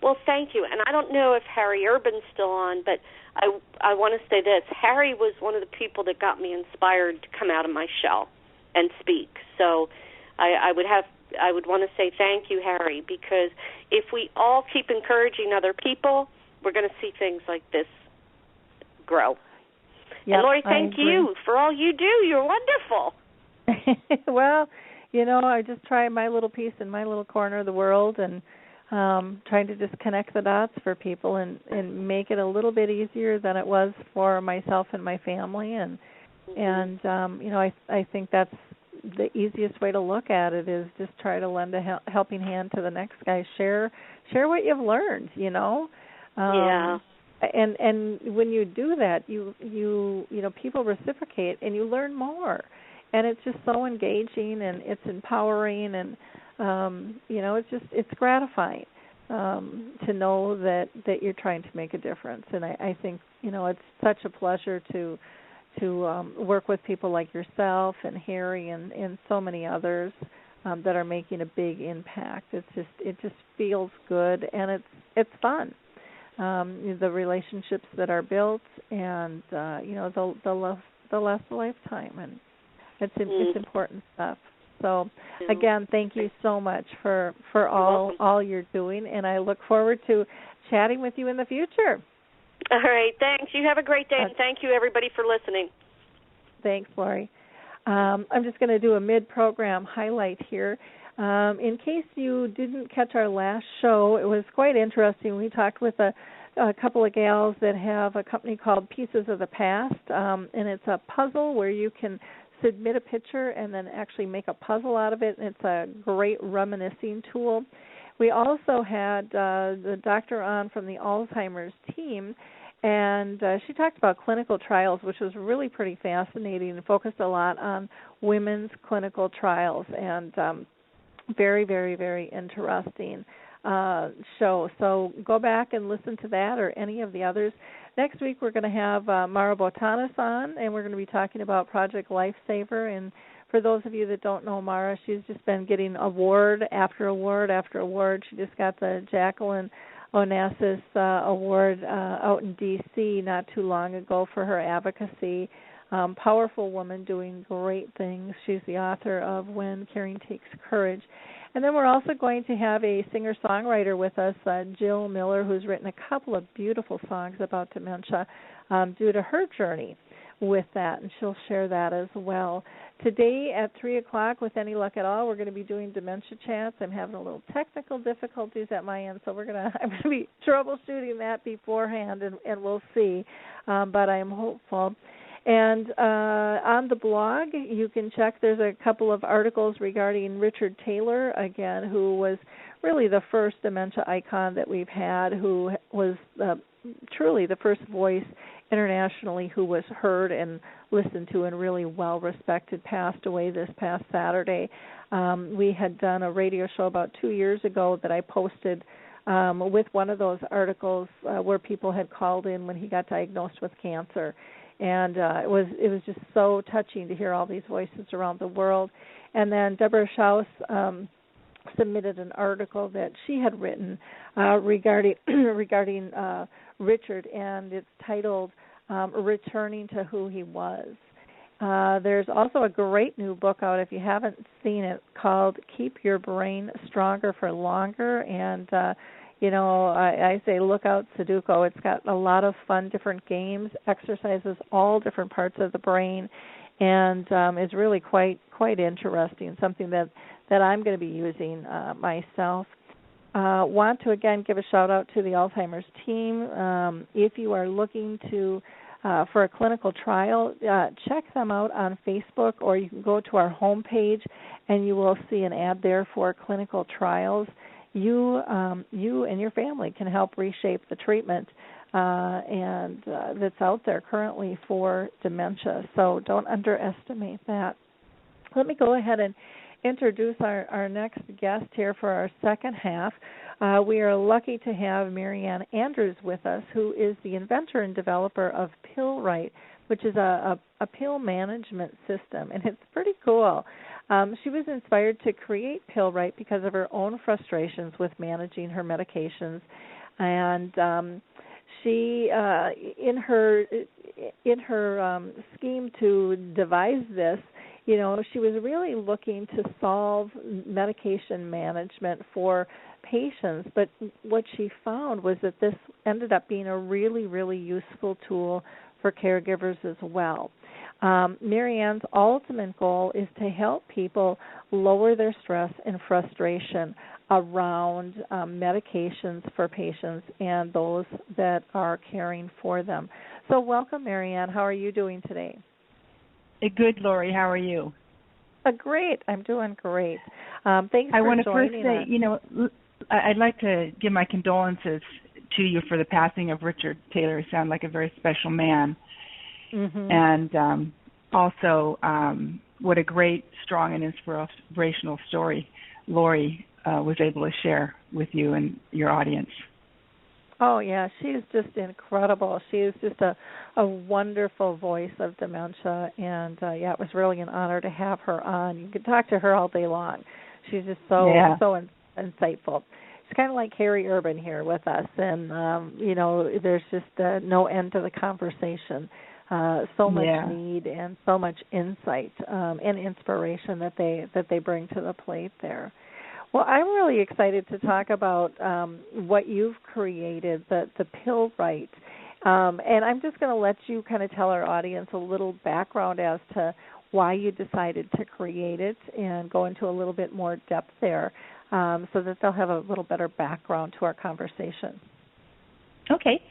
Well, thank you. And I don't know if Harry Urban's still on, but I want to say this. Harry was one of the people that got me inspired to come out of my shell and speak. So I would want to say thank you, Harry, because if we all keep encouraging other people, we're going to see things like this grow. Yep, and Lori, thank you for all you do. You're wonderful. Well, I just try my little piece in my little corner of the world, and trying to just connect the dots for people and make it a little bit easier than it was for myself and my family. And I think that's the easiest way to look at it, is just try to lend a helping hand to the next guy. Share what you've learned, Yeah. And when you do that, you people reciprocate and you learn more. And it's just so engaging, and it's empowering, and it's gratifying to know that you're trying to make a difference. And I think it's such a pleasure to work with people like yourself and Harry and so many others that are making a big impact. It just feels good, and it's fun. The relationships that are built, and they'll last a lifetime, and it's important stuff. So, again, thank you so much for all you're doing, and I look forward to chatting with you in the future. All right, thanks. You have a great day, and thank you, everybody, for listening. Thanks, Lori. I'm just going to do a mid-program highlight here. In case you didn't catch our last show, it was quite interesting. We talked with a couple of gals that have a company called Pieces of the Past, and it's a puzzle where you can submit a picture and then actually make a puzzle out of it, and it's a great reminiscing tool. We also had the doctor on from the Alzheimer's team, and she talked about clinical trials, which was really pretty fascinating, and focused a lot on women's clinical trials, and very, very, very interesting show. So go back and listen to that or any of the others. Next week we're going to have Mara Botanis on, and we're going to be talking about Project Lifesaver. And for those of you that don't know Mara, she's just been getting award after award after award. She just got the Jacqueline Onassis Award out in D.C. not too long ago for her advocacy. Powerful woman doing great things. She's the author of When Caring Takes Courage. And then we're also going to have a singer-songwriter with us, Jill Miller, who's written a couple of beautiful songs about dementia due to her journey with that, and she'll share that as well. Today at 3 o'clock, with any luck at all, we're going to be doing dementia chats. I'm having a little technical difficulties at my end, so I'm going to be troubleshooting that beforehand, and we'll see. But I am hopeful. And on the blog, you can check, there's a couple of articles regarding Richard Taylor, again, who was really the first dementia icon that we've had, who was truly the first voice internationally who was heard and listened to and really well-respected, passed away this past Saturday. We had done a radio show about 2 years ago that I posted with one of those articles where people had called in when he got diagnosed with cancer. And it was just so touching to hear all these voices around the world. And then Deborah Schaus submitted an article that she had written regarding Richard, and it's titled Returning to Who He Was. There's also a great new book out, if you haven't seen it, called Keep Your Brain Stronger for Longer. And I say look out Sudoku. It's got a lot of fun, different games, exercises, all different parts of the brain, and is really quite interesting, something that I'm going to be using myself. Want to, again, give a shout-out to the Alzheimer's team. If you are looking for a clinical trial, check them out on Facebook, or you can go to our homepage, and you will see an ad there for clinical trials. You and your family can help reshape the treatment and that's out there currently for dementia. So don't underestimate that. Let me go ahead and introduce our next guest here for our second half. We are lucky to have Marianne Andrews with us, who is the inventor and developer of PillRite, which is a pill management system, and it's pretty cool. She was inspired to create PillRite because of her own frustrations with managing her medications, and she, in her scheme to devise this, she was really looking to solve medication management for patients, but what she found was that this ended up being a really, really useful tool for caregivers as well. Marianne's ultimate goal is to help people lower their stress and frustration around medications for patients and those that are caring for them. So welcome, Marianne. How are you doing today? Good, Lori. How are you? Great. I'm doing great. Thanks for joining us. I want to first say, I'd like to give my condolences to you for the passing of Richard Taylor. He sounded like a very special man. Mm-hmm. And also, what a great, strong, and inspirational story Lori was able to share with you and your audience. Oh, yeah, she is just incredible. She is just a wonderful voice of dementia, and, it was really an honor to have her on. You can talk to her all day long. She's just so insightful. It's kind of like Harry Urban here with us, and, there's just no end to the conversation. So much need and so much insight and inspiration that they bring to the plate there. Well, I'm really excited to talk about what you've created, the PillRite. And I'm just going to let you kind of tell our audience a little background as to why you decided to create it and go into a little bit more depth there so that they'll have a little better background to our conversation. Okay.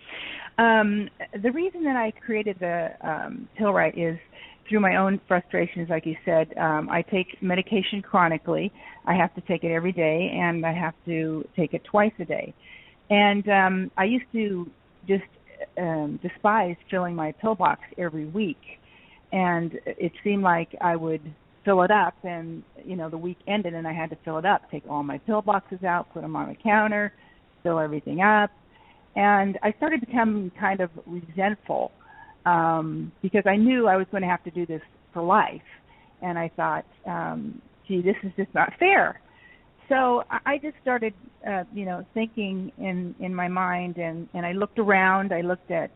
The reason that I created the PillRite is through my own frustrations, like you said. I take medication chronically. I have to take it every day, and I have to take it twice a day. And I used to just despise filling my pill box every week. And it seemed like I would fill it up, and, the week ended, and I had to fill it up, take all my pill boxes out, put them on the counter, fill everything up. And I started becoming kind of resentful because I knew I was going to have to do this for life. And I thought, this is just not fair. So I just started, thinking in my mind, and I looked around. I looked at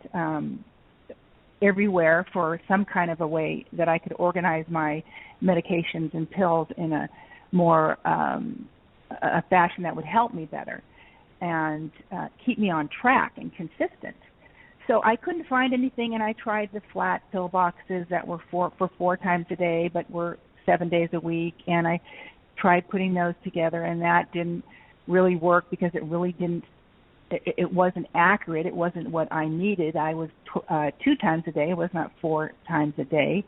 everywhere for some kind of a way that I could organize my medications and pills in a more a fashion that would help me better and keep me on track and consistent. So I couldn't find anything, and I tried the flat pill boxes that were for 4 times a day but were 7 days a week, and I tried putting those together, and that didn't really work because it wasn't accurate. It wasn't what I needed. I was 2 times a day. It was not 4 times a day.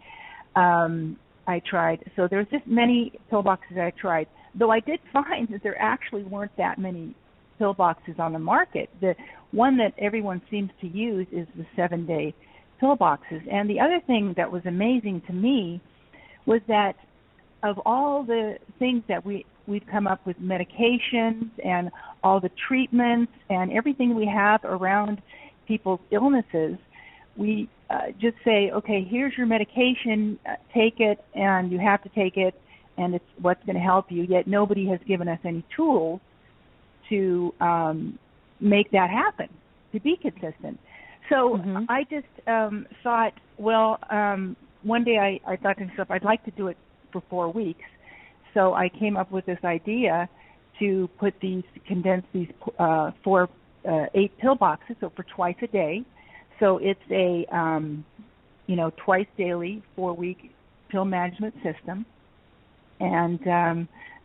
I tried. So there's just many pill boxes I tried, though I did find that there actually weren't that many pill boxes on the market. The one that everyone seems to use is the 7-day pill boxes. And the other thing that was amazing to me was that of all the things that we've come up with, medications and all the treatments and everything we have around people's illnesses, we just say, okay, here's your medication, take it, and you have to take it, and it's what's going to help you. Yet nobody has given us any tools to make that happen, to be consistent. So I just thought, well, one day I thought to myself, I'd like to do it for 4 weeks. So I came up with this idea to condense these 8 pill boxes, so for twice a day. So it's a, twice daily, 4-week pill management system. And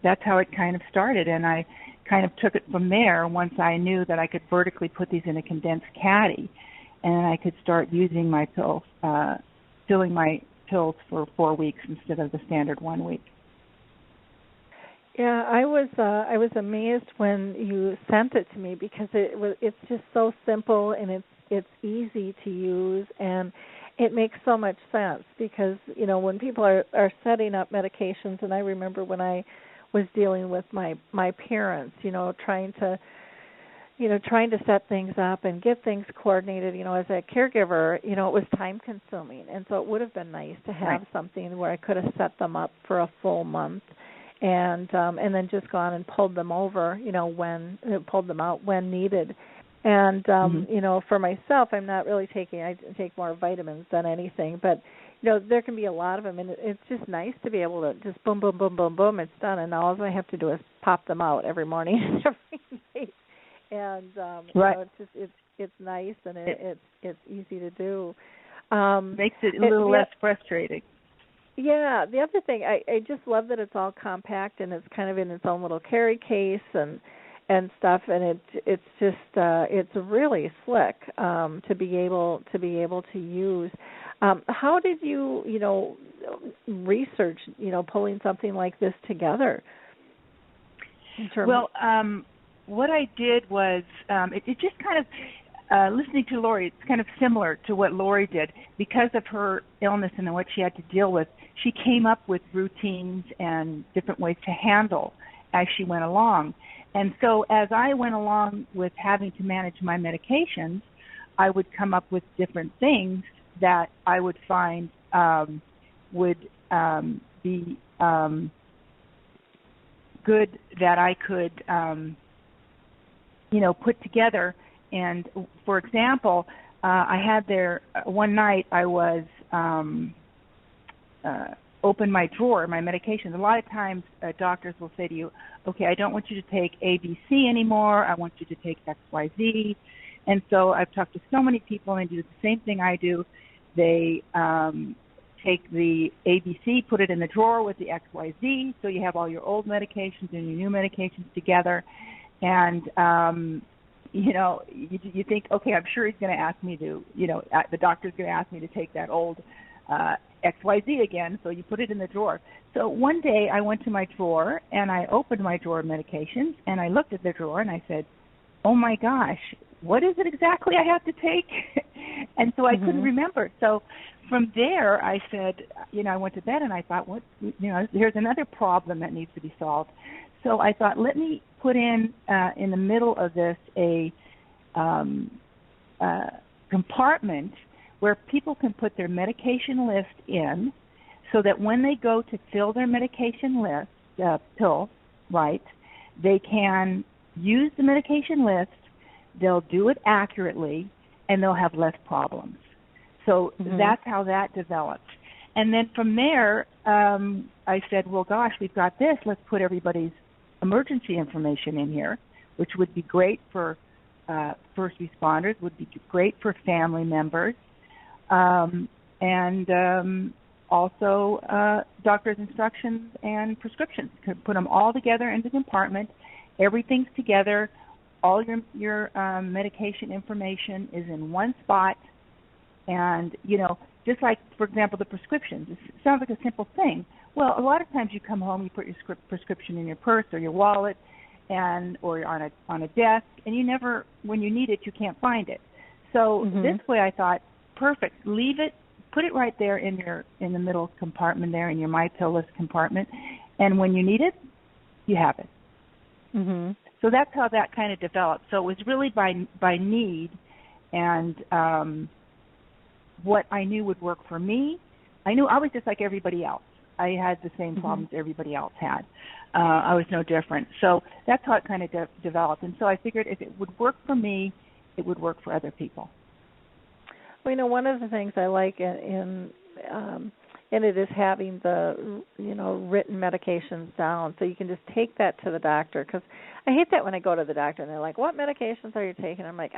that's how it kind of started. And I kind of took it from there once I knew that I could vertically put these in a condensed caddy. And I could start using my pills, filling my pills for 4 weeks instead of the standard 1 week. Yeah, I was amazed when you sent it to me because it's just so simple and it's easy to use, and it makes so much sense because, when people are setting up medications, and I remember when I was dealing with my parents, trying to set things up and get things coordinated, as a caregiver, it was time consuming. And so it would have been nice to have something where I could have set them up for a full month and then just gone and pulled them over, pulled them out when needed. And, for myself, I'm not really I take more vitamins than anything, but, there can be a lot of them, and it's just nice to be able to just boom, boom, boom, boom, boom, it's done, and all I have to do is pop them out every morning and every night. And, it's nice, and it's easy to do. Makes it a little less frustrating. Yeah, the other thing, I just love that it's all compact, and it's kind of in its own little carry case, and stuff, and it's just it's really slick to be able to use. How did you research pulling something like this together? What I did was it just kind of listening to Lori. It's kind of similar to what Lori did because of her illness and what she had to deal with. She came up with routines and different ways to handle as she went along. And so as I went along with having to manage my medications, I would come up with different things that I would find would be good that I could, put together. And, for example, I had one night I was open my drawer, my medications. A lot of times doctors will say to you, okay, I don't want you to take ABC anymore. I want you to take XYZ. And so I've talked to so many people, and they do the same thing I do. They take the ABC, put it in the drawer with the XYZ, so you have all your old medications and your new medications together. And, you think, okay, I'm sure he's going to ask me to, the doctor's going to ask me to take that old XYZ again, so you put it in the drawer. So one day I went to my drawer, and I opened my drawer of medications, and I looked at the drawer, and I said, oh, my gosh, what is it exactly I have to take? And so I couldn't remember. So from there, I said, I went to bed, and I thought, here's another problem that needs to be solved. So I thought, let me put in the middle of this a compartment where people can put their medication list in so that when they go to fill their medication list, PillRite, they can use the medication list, they'll do it accurately, and they'll have less problems. So that's how that developed. And then from there, I said, well, gosh, we've got this. Let's put everybody's emergency information in here, which would be great for first responders, would be great for family members, and also doctor's instructions and prescriptions. Could put them all together in the compartment. Everything's together. All your medication information is in one spot. And, just like, for example, the prescriptions. It sounds like a simple thing. Well, a lot of times you come home, you put your prescription in your purse or your wallet, or on a desk, and you never, when you need it, you can't find it. So this way, I thought, perfect. Leave it, put it right there in the middle compartment there in your My Pill List compartment, and when you need it, you have it. Mm-hmm. So that's how that kind of developed. So it was really by need, and what I knew would work for me. I knew I was just like everybody else. I had the same problems everybody else had. I was no different. So that's how it kind of developed. And so I figured if it would work for me, it would work for other people. Well, one of the things I like in it is having the, written medications down, so you can just take that to the doctor. Because I hate that when I go to the doctor and they're like, "What medications are you taking?" I'm like,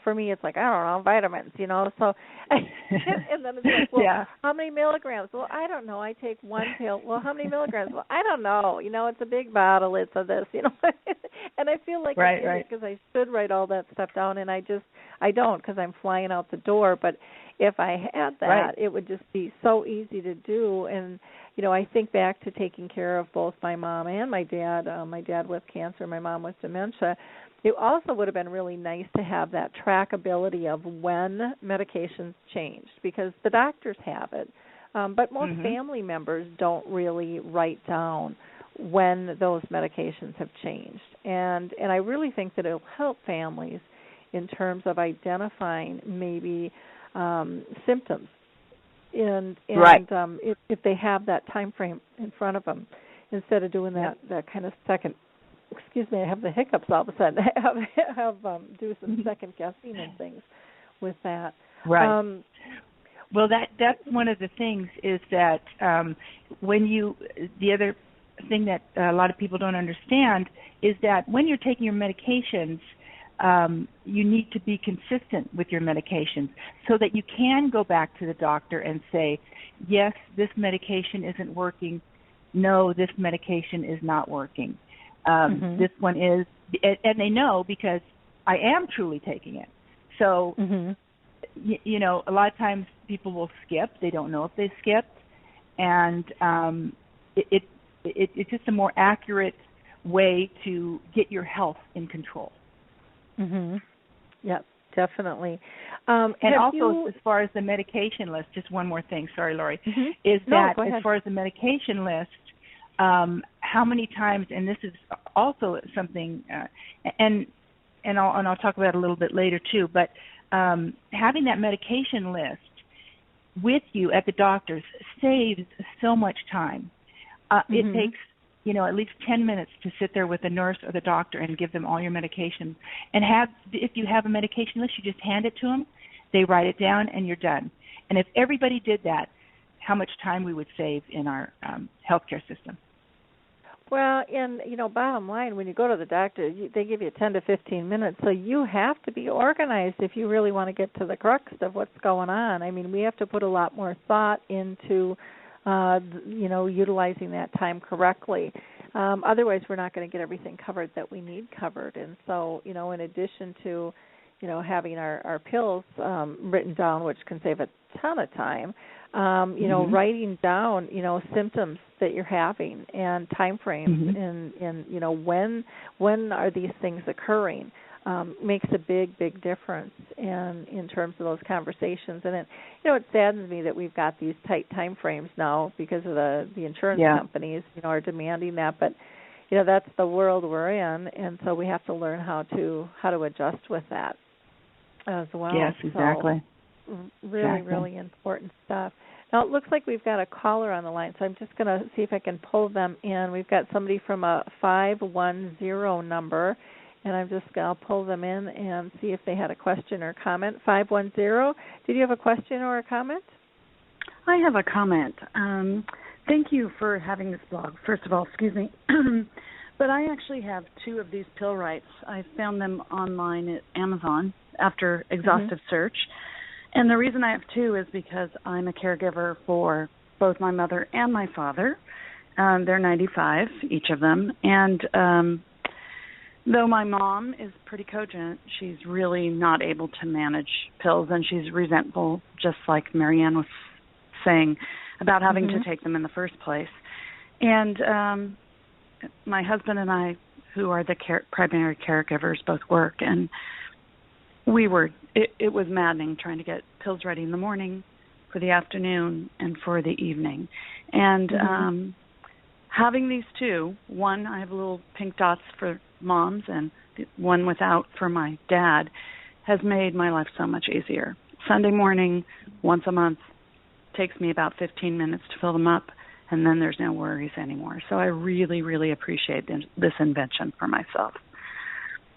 for me it's like, I don't know, vitamins, So, and then it's like, well, how many milligrams? Well, I don't know. I take one pill. Well, how many milligrams? Well, I don't know. It's a big bottle. It's a this, And I feel like because I should write all that stuff down, and I don't because I'm flying out the door. But if I had that, it would just be so easy to do. And, I think back to taking care of both my mom and my dad with cancer, my mom with dementia. It also would have been really nice to have that trackability of when medications changed, because the doctors have it. But most family members don't really write down when those medications have changed. And I really think that it'll help families in terms of identifying maybe symptoms, and if they have that time frame in front of them, instead of doing that kind of second. Excuse me, I have the hiccups all of a sudden. Do some second guessing and things with that. Right. Well, that's one of the things is that the other thing that a lot of people don't understand is that when you're taking your medications, you need to be consistent with your medications so that you can go back to the doctor and say, yes, this medication isn't working. No, this medication is not working. This one is, and they know because I am truly taking it. So, a lot of times people will skip. They don't know if they skipped. And it's just a more accurate way to get your health in control. Yep, definitely. And also, as far as the medication list, just one more thing, sorry, Lori, is that as far as the medication list, how many times, and this is also something, and I'll talk about it a little bit later too, but having that medication list with you at the doctor's saves so much time. It takes at least 10 minutes to sit there with the nurse or the doctor and give them all your medications. And if you have a medication list, you just hand it to them, they write it down, and you're done. And if everybody did that, how much time we would save in our healthcare system. Well, and, bottom line, when you go to the doctor, they give you 10 to 15 minutes, so you have to be organized if you really want to get to the crux of what's going on. I mean, we have to put a lot more thought into utilizing that time correctly. Otherwise, we're not going to get everything covered that we need covered. And so, in addition to, having our pills written down, which can save a ton of time, writing down, symptoms that you're having and time frames and when are these things occurring makes a big difference in terms of those conversations. And it saddens me that we've got these tight time frames now because of the insurance companies, are demanding that. But, that's the world we're in, and so we have to learn how to adjust with that as well. Yes, exactly. So, really important stuff. Now, it looks like we've got a caller on the line, so I'm just going to see if I can pull them in. We've got somebody from a 510 number, and I'm just going to pull them in and see if they had a question or comment. 510, did you have a question or a comment? I have a comment. Thank you for having this blog, first of all, excuse me. But I actually have 2 of these PillRites. I found them online at Amazon after exhaustive search. And the reason I have 2 is because I'm a caregiver for both my mother and my father. They're 95, each of them. And though my mom is pretty cogent, she's really not able to manage pills, and she's resentful, just like Marianne was saying, about having to take them in the first place. And my husband and I, who are the primary caregivers, both work, and it was maddening trying to get pills ready in the morning, for the afternoon, and for the evening. And having these 2, one, I have little pink dots for moms and one without for my dad, has made my life so much easier. Sunday morning, once a month, takes me about 15 minutes to fill them up, and then there's no worries anymore. So I really, really appreciate this invention for myself.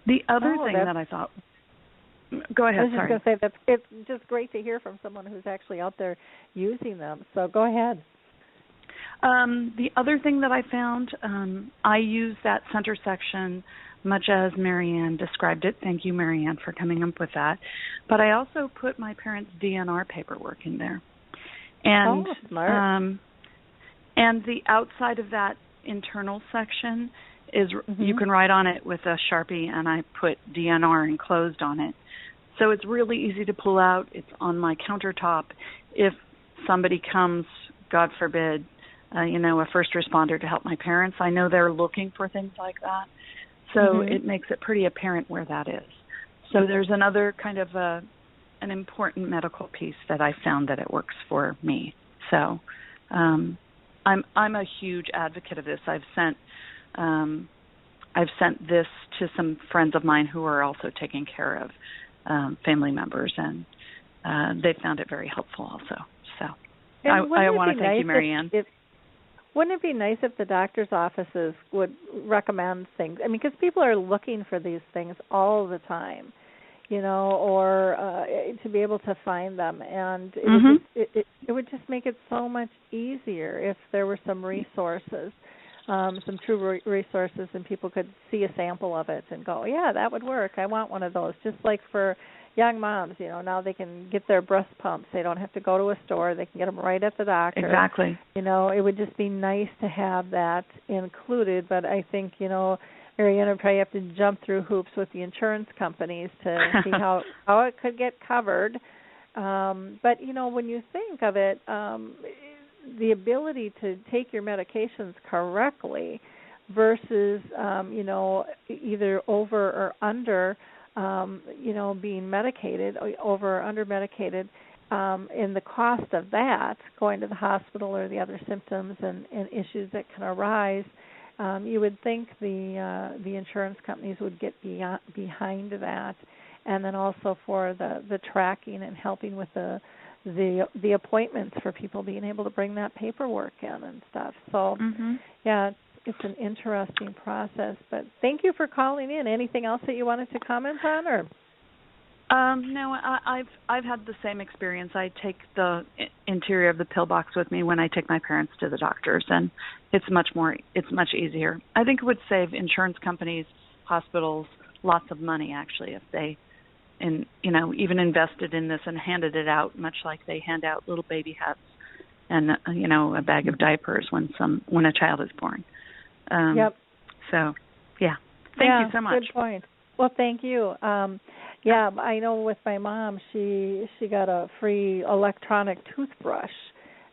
The other thing that I thought... Go ahead, sorry. I was just going to say that it's just great to hear from someone who's actually out there using them. So go ahead. The other thing that I found, I use that center section much as Marianne described it. Thank you, Marianne, for coming up with that. But I also put my parents' DNR paperwork in there. And, smart. And the outside of that internal section is you can write on it with a Sharpie, and I put DNR enclosed on it. So it's really easy to pull out. It's on my countertop. If somebody comes, God forbid, a first responder to help my parents, I know they're looking for things like that. So it makes it pretty apparent where that is. So there's another kind of an important medical piece that I found that it works for me. So I'm a huge advocate of this. I've sent this to some friends of mine who are also taking care of family members, and they found it very helpful also. So I want to thank you, Marianne. Wouldn't it be nice if the doctor's offices would recommend things? I mean, because people are looking for these things all the time, or to be able to find them. And it would just make it so much easier if there were some resources, some true resources, and people could see a sample of it and go, yeah, that would work. I want one of those. Just like for young moms, now they can get their breast pumps. They don't have to go to a store. They can get them right at the doctor. Exactly. It would just be nice to have that included. But I think, Marianne would probably have to jump through hoops with the insurance companies to see how it could get covered. But, when you think of it, the ability to take your medications correctly versus, either over or under, being medicated, over or under medicated, and the cost of that, going to the hospital or the other symptoms and issues that can arise, you would think the insurance companies would get behind that, and then also for the tracking and helping with the appointments for people being able to bring that paperwork in and stuff. So, yeah, it's an interesting process. But thank you for calling in. Anything else that you wanted to comment on, or? No, I've had the same experience. I take the interior of the pill box with me when I take my parents to the doctors, and it's much easier. I think it would save insurance companies, hospitals, lots of money actually if they, even invested in this and handed it out, much like they hand out little baby hats and a bag of diapers when a child is born. Yep. So, yeah. Thank you so much. Good point. Well, thank you. I know with my mom, she got a free electronic toothbrush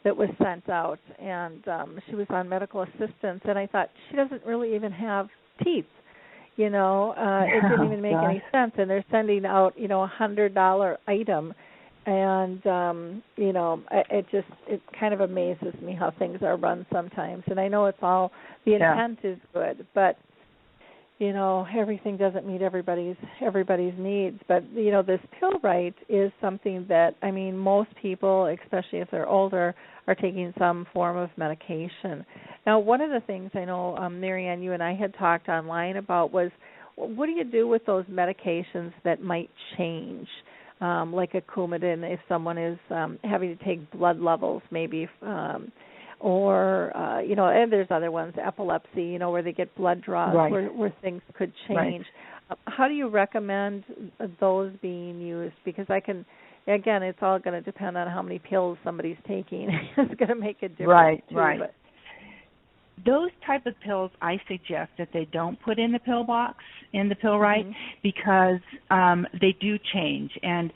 that was sent out, and she was on medical assistance, and I thought, she doesn't really even have teeth. It didn't even make any sense, and they're sending out, $100 item, and, it kind of amazes me how things are run sometimes, and I know it's all, the intent is good, but everything doesn't meet everybody's needs. But, this PillRite is something that, most people, especially if they're older, are taking some form of medication. Now, one of the things I know, Marianne, you and I had talked online about was, what do you do with those medications that might change, like a Coumadin if someone is having to take blood levels maybe, or and there's other ones, epilepsy, where they get blood draws, Right. where things could change. Right. How do you recommend those being used? Because again, it's all going to depend on how many pills somebody's taking. It's going to make a difference. Right, too, right. But those type of pills, I suggest that they don't put in the pill box in the PillRite, because they do change, and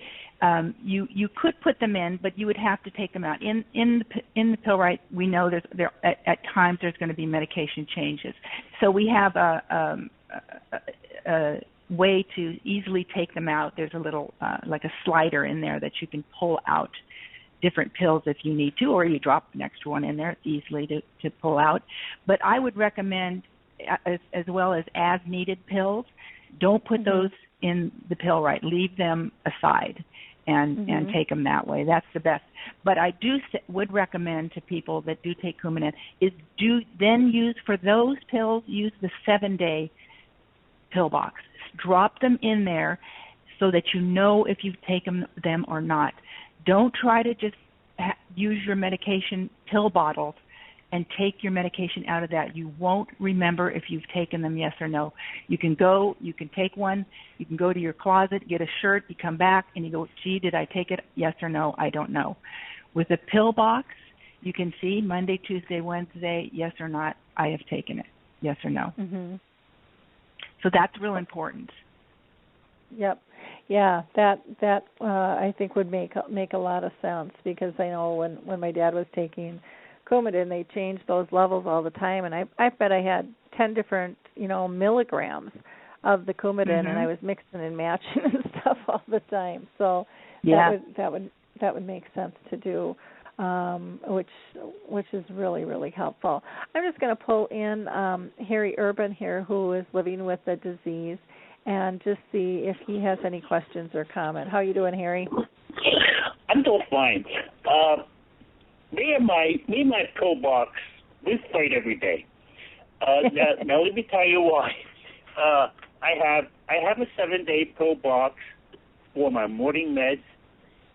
you could put them in, but you would have to take them out. In the PillRite, we know there at times there's going to be medication changes, so we have a way to easily take them out. There's a little like a slider in there that you can pull out different pills if you need to, or you drop an extra one in there. It's easily to pull out. But I would recommend, as well as needed pills, don't put those in the PillRite. Leave them aside and take them that way. That's the best. But I would recommend to people that do take Coumadin is then use for those pills, use the 7-day pill box. Drop them in there so that you know if you've taken them or not. Don't try to just use your medication pill bottles and take your medication out of that. You won't remember if you've taken them, yes or no. You can take one, you can go to your closet, get a shirt, you come back, and you go, gee, did I take it? Yes or no? I don't know. With a pill box, you can see Monday, Tuesday, Wednesday, yes or not, I have taken it, yes or no. So that's real important. Yep. Yeah, that I think would make a lot of sense, because I know when my dad was taking Coumadin, they changed those levels all the time, and I bet I had 10 different milligrams of the Coumadin, and I was mixing and matching and stuff all the time. So that would make sense to do, which is really, really helpful. I'm just going to pull in Harry Urban here, who is living with the disease, and just see if he has any questions or comment. How are you doing, Harry? I'm doing fine. Me and my pill box, we fight every day. Now let me tell you why. I have a 7-day pill box for my morning meds,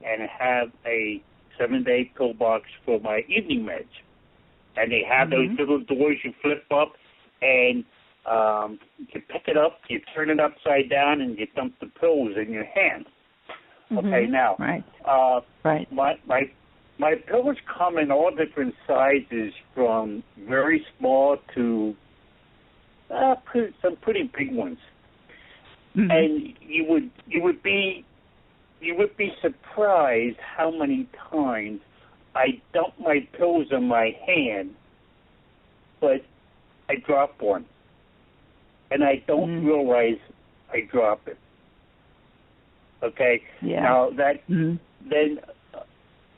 and I have a 7-day pill box for my evening meds. And they have those little doors you flip up, and you pick it up, you turn it upside down, and you dump the pills in your hand. Okay, now, my pills come in all different sizes, from very small to some pretty big ones. And you would be surprised how many times I dump my pills in my hand, but I drop one, and I don't realize I drop it. Okay. Yeah. Now that then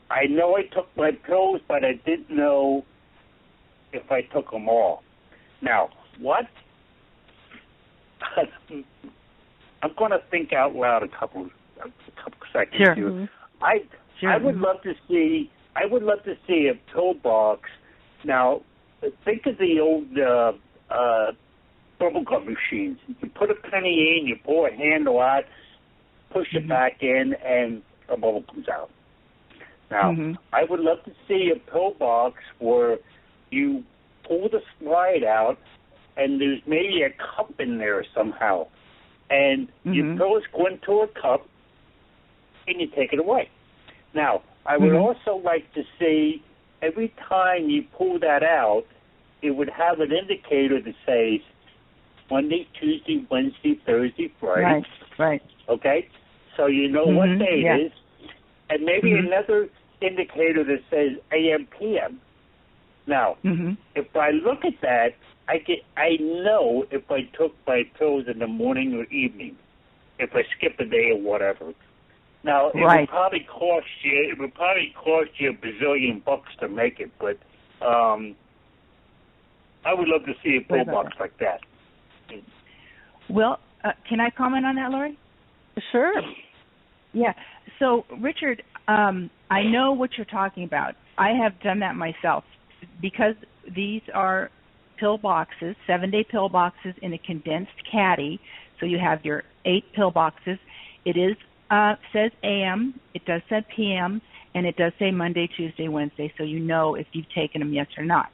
I know I took my pills, but I didn't know if I took them all. Now what? I'm going to think out loud a couple seconds. Sure. Here. I would love to see. I would love to see a pill box. Now, think of the old bubblegum machines. You put a penny in, you pull a handle out, push it back in, and a bubble comes out. Now, I would love to see a pill box where you pull the slide out, and there's maybe a cup in there somehow, and your pills go into a cup, and you take it away. Now, I would also like to see every time you pull that out, it would have an indicator that says Monday, Tuesday, Wednesday, Thursday, Friday. Right. Okay? So you know what day it is. And maybe another indicator that says AM, PM. Now, if I look at that, I know if I took my pills in the morning or evening, if I skip a day or whatever. Now, it would probably cost you a bazillion bucks to make it, but I would love to see a pill box like that. Well, can I comment on that, Lori? Sure. Yeah. So, Richard, I know what you're talking about. I have done that myself, because these are pill boxes, 7-day pill boxes in a condensed caddy. So you have your 8 pill boxes. It is says AM. It does say PM, and it does say Monday, Tuesday, Wednesday, so you know if you've taken them, yes or not.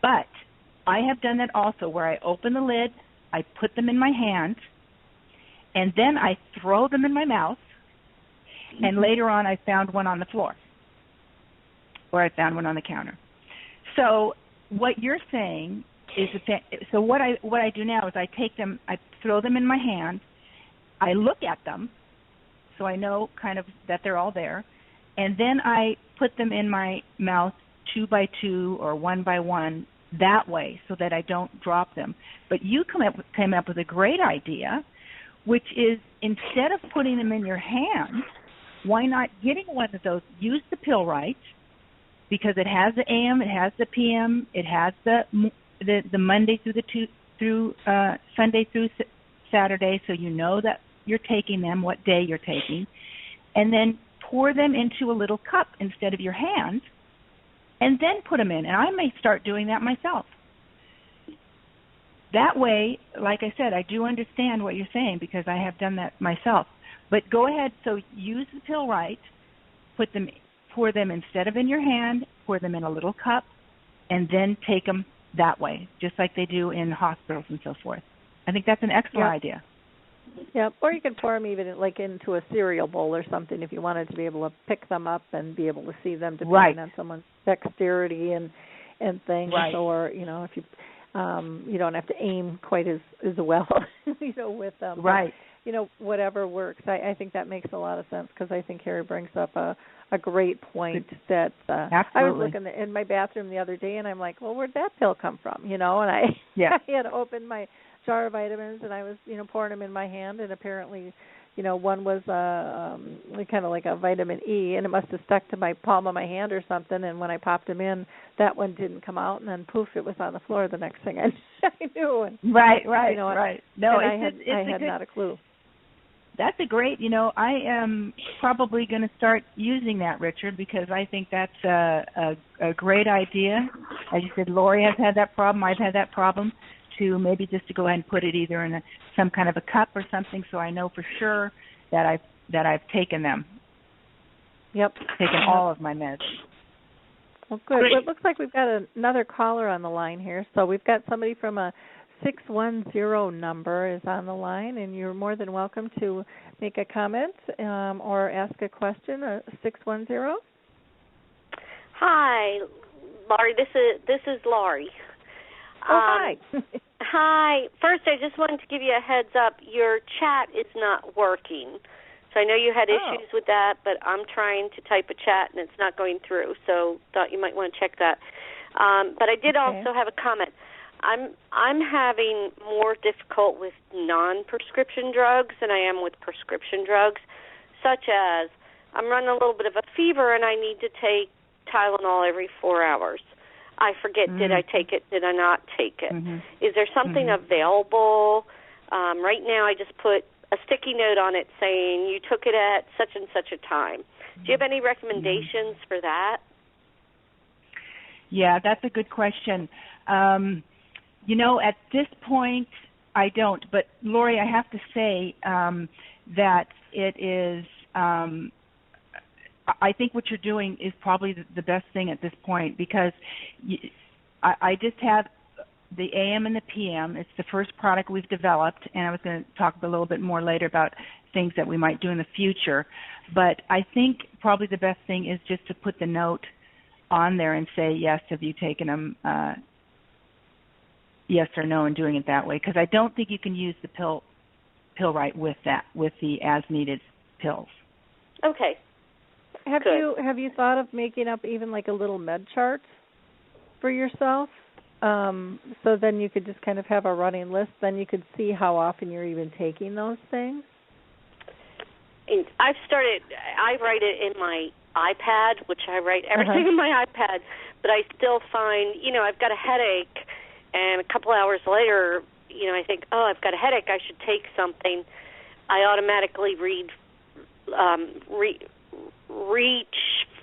But I have done that also where I open the lid, I put them in my hand, and then I throw them in my mouth, and later on I found one on the floor, or I found one on the counter. So what you're saying is, so what I do now is I take them, I throw them in my hand, I look at them, so I know kind of that they're all there, and then I put them in my mouth 2 by 2 or 1 by 1 that way so that I don't drop them. But you came up with a great idea, which is instead of putting them in your hand, why not getting one of those? Use the PillRite because it has the AM, it has the PM, it has the Monday through Sunday through Saturday, so you know that you're taking them, what day you're taking, and then pour them into a little cup instead of your hand, and then put them in. And I may start doing that myself. That way, like I said, I do understand what you're saying because I have done that myself. But go ahead, so use the PillRite, pour them instead of in your hand, pour them in a little cup, and then take them that way, just like they do in hospitals and so forth. I think that's an excellent idea. Yeah, or you could pour them even like into a cereal bowl or something if you wanted to be able to pick them up and be able to see them depending on someone's dexterity and things. Right. Or if you you don't have to aim quite as well, with them. Right. But, whatever works. I think that makes a lot of sense because I think Harry brings up a great point that I was looking in my bathroom the other day and I'm like, well, where'd that pill come from? And I had opened my jar of vitamins and I was, pouring them in my hand and apparently, one was kind of like a vitamin E and it must have stuck to my palm of my hand or something, and when I popped them in, that one didn't come out and then poof, it was on the floor the next thing I knew. And, right. No, I had not a clue. That's a great, I am probably going to start using that, Richard, because I think that's a great idea. As you said, Lori has had that problem. I've had that problem, to maybe just to go ahead and put it either in some kind of a cup or something so I know for sure that I've taken them. Yep. Taken all of my meds. Well, good. Well, it looks like we've got another caller on the line here. So we've got somebody from a 610 number is on the line, and you're more than welcome to make a comment or ask a question. 610. Hi, Laurie. This is Laurie. Hi. Hi. First, I just wanted to give you a heads up. Your chat is not working. So I know you had issues with that, but I'm trying to type a chat and it's not going through. So thought you might want to check that. But I did also have a comment. I'm having more difficult with non-prescription drugs than I am with prescription drugs, such as I'm running a little bit of a fever and I need to take Tylenol every 4 hours. I forget, did I take it, did I not take it? Is there something available? Right now I just put a sticky note on it saying you took it at such and such a time. Do you have any recommendations for that? Yeah, that's a good question. At this point, I don't. But, Lori, I have to say that it is I think what you're doing is probably the best thing at this point because I just have the AM and the PM. It's the first product we've developed, and I was going to talk a little bit more later about things that we might do in the future. But I think probably the best thing is just to put the note on there and say, yes, have you taken them, yes or no, and doing it that way. Because I don't think you can use the PillRite with the as-needed pills. Okay. Have you thought of making up even like a little med chart for yourself? So then you could just kind of have a running list. Then you could see how often you're even taking those things. I write it in my iPad, which I write everything in my iPad, but I still find, I've got a headache, and a couple hours later, I think, I've got a headache, I should take something. I automatically reach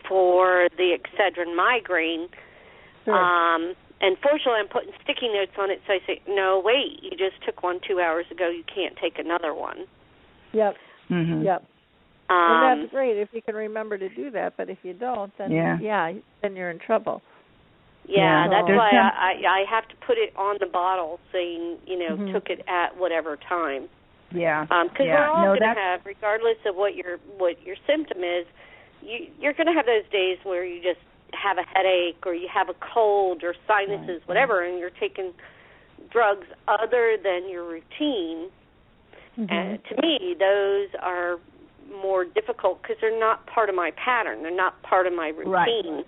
for the Excedrin migraine. Sure. And fortunately, I'm putting sticky notes on it, so I say, no, wait, you just took one 2 hours ago. You can't take another one. Yep. Mm-hmm. Yep. And that's great if you can remember to do that, but if you don't, then then you're in trouble. Yeah, that's why I have to put it on the bottle saying, took it at whatever time. Yeah. Because we're all going to have, regardless of what your symptom is, you're going to have those days where you just have a headache or you have a cold or sinuses, whatever, and you're taking drugs other than your routine. And to me, those are more difficult because they're not part of my pattern. They're not part of my routine.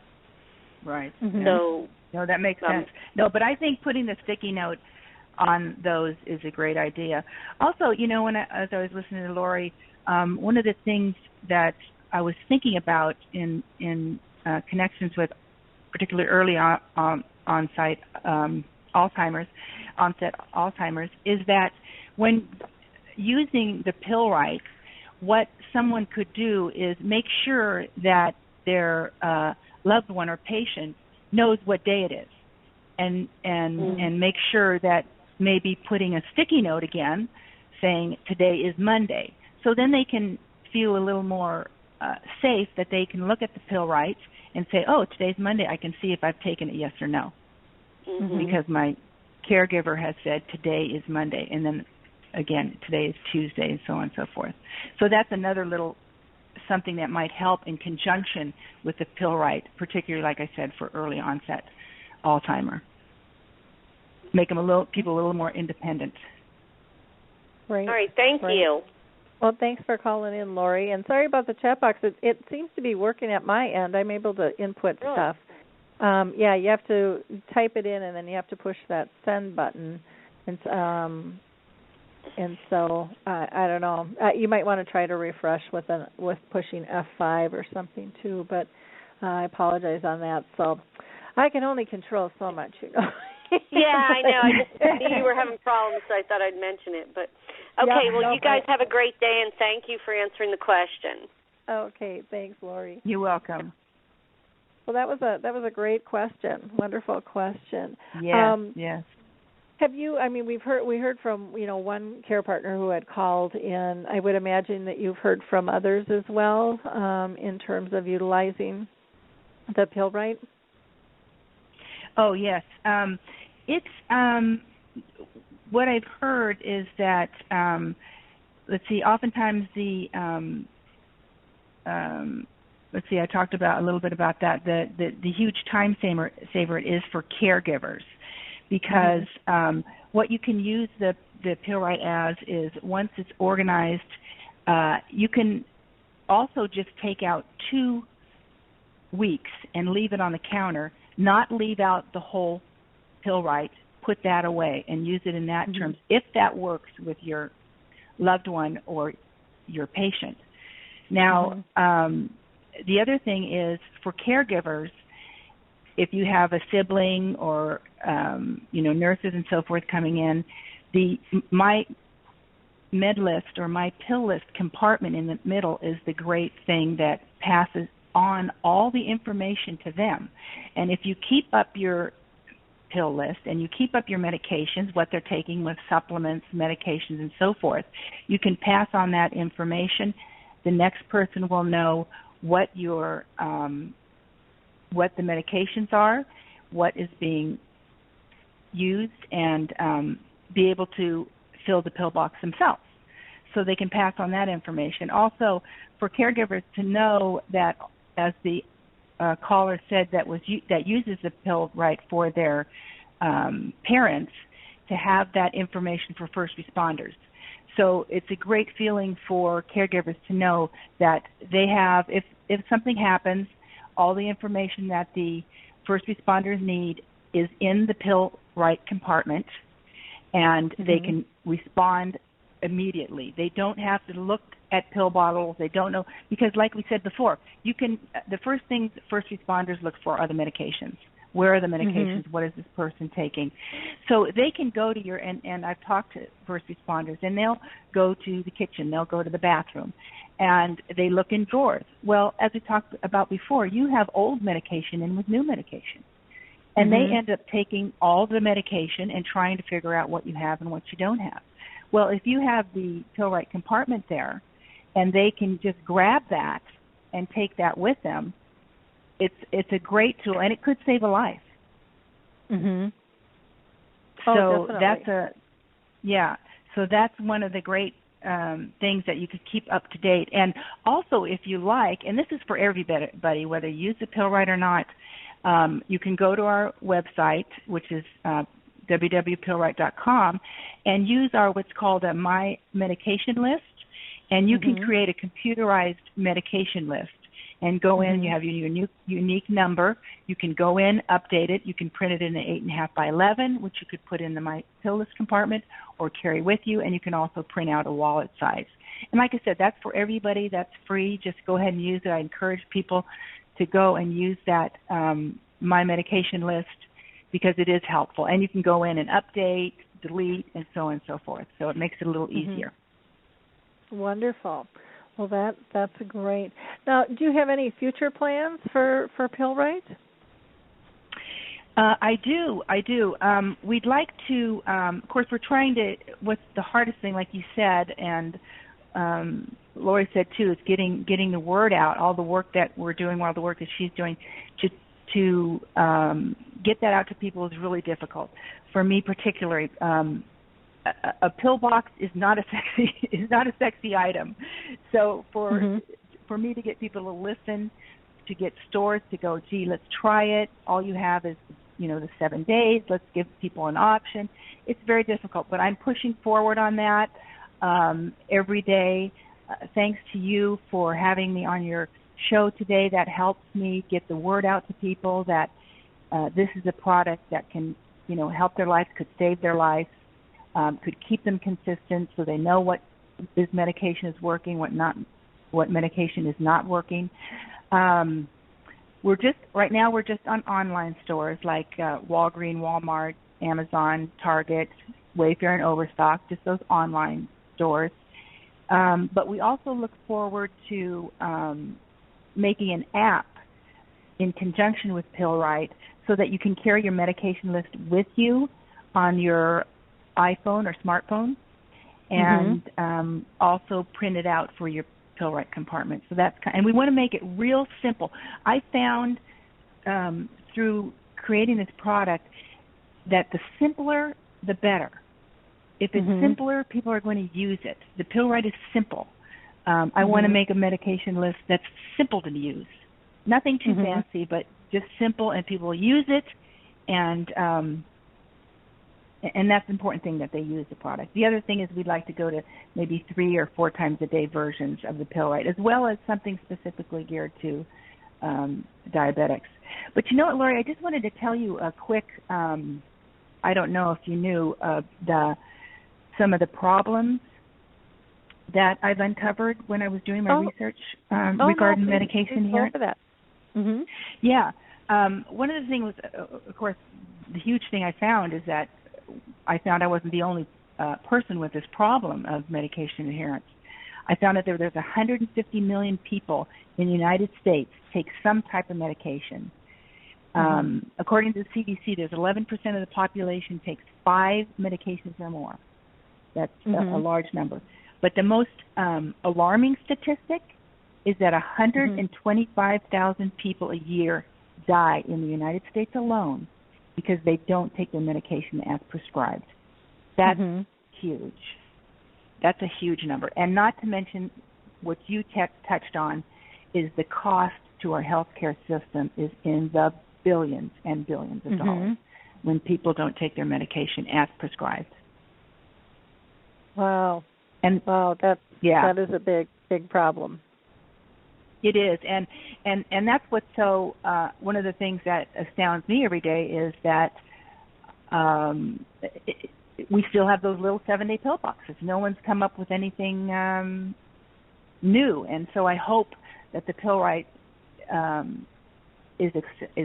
Right. So no, that makes sense. No, but I think putting the sticky note on those is a great idea. Also, as I was listening to Lori, one of the things that I was thinking about in connections with particularly early onset Alzheimer's is that when using the PillRite, what someone could do is make sure that their loved one or patient knows what day it is, and make sure that maybe putting a sticky note again saying today is Monday, so then they can feel a little more safe that they can look at the PillRite and say, oh, today's Monday, I can see if I've taken it, yes or no, because my caregiver has said today is Monday, and then again, today is Tuesday, and so on and so forth. So that's another little something that might help in conjunction with the PillRite, particularly, like I said, for early onset Alzheimer. Make them people a little more independent. Right. All right, thank you. Well, thanks for calling in, Lori. And sorry about the chat box. It seems to be working at my end. I'm able to input stuff. You have to type it in, and then you have to push that send button. And so I don't know. You might want to try to refresh with pushing F5 or something too. But I apologize on that. So I can only control so much, Yeah, I know. I just knew you were having problems, so I thought I'd mention it. But okay, you guys have a great day, and thank you for answering the question. Okay, thanks, Lori. You're welcome. Well, that was a great question. Wonderful question. Yes. Have you? I mean, we heard from one care partner who had called in. I would imagine that you've heard from others as well in terms of utilizing the PillRite. Oh yes, it's what I've heard is that let's see. Oftentimes I talked about a little bit about that. The huge time saver it is for caregivers, because what you can use the PillRite as is once it's organized, you can also just take out 2 weeks and leave it on the counter. Not leave out the whole PillRite, put that away and use it in that terms, if that works with your loved one or your patient. Now, the other thing is for caregivers, if you have a sibling or, nurses and so forth coming in, my med list or my pill list compartment in the middle is the great thing that passes on all the information to them. And if you keep up your pill list and you keep up your medications, what they're taking with supplements, medications, and so forth, you can pass on that information. The next person will know what your what the medications are, what is being used, and be able to fill the pill box themselves. So they can pass on that information. Also, for caregivers to know that, as the caller said, that uses the PillRite for their parents, to have that information for first responders. So it's a great feeling for caregivers to know that they have, if something happens, all the information that the first responders need is in the PillRite compartment, and they can respond immediately. They don't have to look at pill bottles. They don't know, because like we said before, the first things first responders look for are the medications. Where are the medications? What is this person taking? So they can go to and I've talked to first responders, and they'll go to the kitchen, they'll go to the bathroom, and they look in drawers. Well, as we talked about before, you have old medication in with new medication. And they end up taking all the medication and trying to figure out what you have and what you don't have. Well, if you have the PillRite compartment there, and they can just grab that and take that with them, it's a great tool, and it could save a life. Mhm. So definitely. So that's one of the great things that you could keep up to date. And also, if you like, and this is for everybody, whether you use the PillRite or not, you can go to our website, which is www.pillrite.com, and use our what's called a My Medication List, and you can create a computerized medication list. And go in, you have your unique number. You can go in, update it. You can print it in an 8.5 by 11, which you could put in the My Pill List compartment or carry with you, and you can also print out a wallet size. And like I said, that's for everybody. That's free. Just go ahead and use it. I encourage people to go and use that My Medication List because it is helpful. And you can go in and update, delete, and so on and so forth. So it makes it a little easier. Wonderful. Well, that's great. Now, do you have any future plans for PillRite? I do. We'd like to, of course, we're trying to, what's the hardest thing, like you said, and Lori said too, is getting the word out, all the work that we're doing, all the work that she's doing, to get that out to people is really difficult. For me particularly, a pill box is not a sexy item. So for me to get people to listen, to get stores to go, gee, let's try it. All you have is, the 7 days. Let's give people an option. It's very difficult, but I'm pushing forward on that every day. Thanks to you for having me on your show today. That helps me get the word out to people that this is a product that can, help their life, could save their life. Could keep them consistent so they know what this medication is working, what medication is not working. We're just on online stores like Walgreens, Walmart, Amazon, Target, Wayfair, and Overstock, just those online stores. But we also look forward to making an app in conjunction with PillRite so that you can carry your medication list with you on your iPhone or smartphone, and also print it out for your PillRite compartment. So and we want to make it real simple. I found through creating this product that the simpler, the better. If it's simpler, people are going to use it. The PillRite is simple. I want to make a medication list that's simple to use. Nothing too fancy, but just simple, and people use it, and that's the important thing, that they use the product. The other thing is we'd like to go to maybe 3 or 4 times a day versions of the PillRite, as well as something specifically geared to diabetics. But you know what, Lori, I just wanted to tell you a quick, I don't know if you knew some of the problems that I've uncovered when I was doing my research regarding medication adherence. That. Yeah. One of the things, of course, the huge thing I found is that I found I wasn't the only person with this problem of medication adherence. I found that there's 150 million people in the United States take some type of medication. According to the CDC, there's 11% of the population takes 5 medications or more. That's a large number. But the most alarming statistic is that 125,000 people a year die in the United States alone because they don't take their medication as prescribed. That's huge. That's a huge number. And not to mention what you touched on is the cost to our healthcare system is in the billions and billions of dollars when people don't take their medication as prescribed. Wow. And that is a big problem. It is, and that's what's so. One of the things that astounds me every day is that we still have those little 7-day pill boxes. No one's come up with anything new, and so I hope that the PillRite is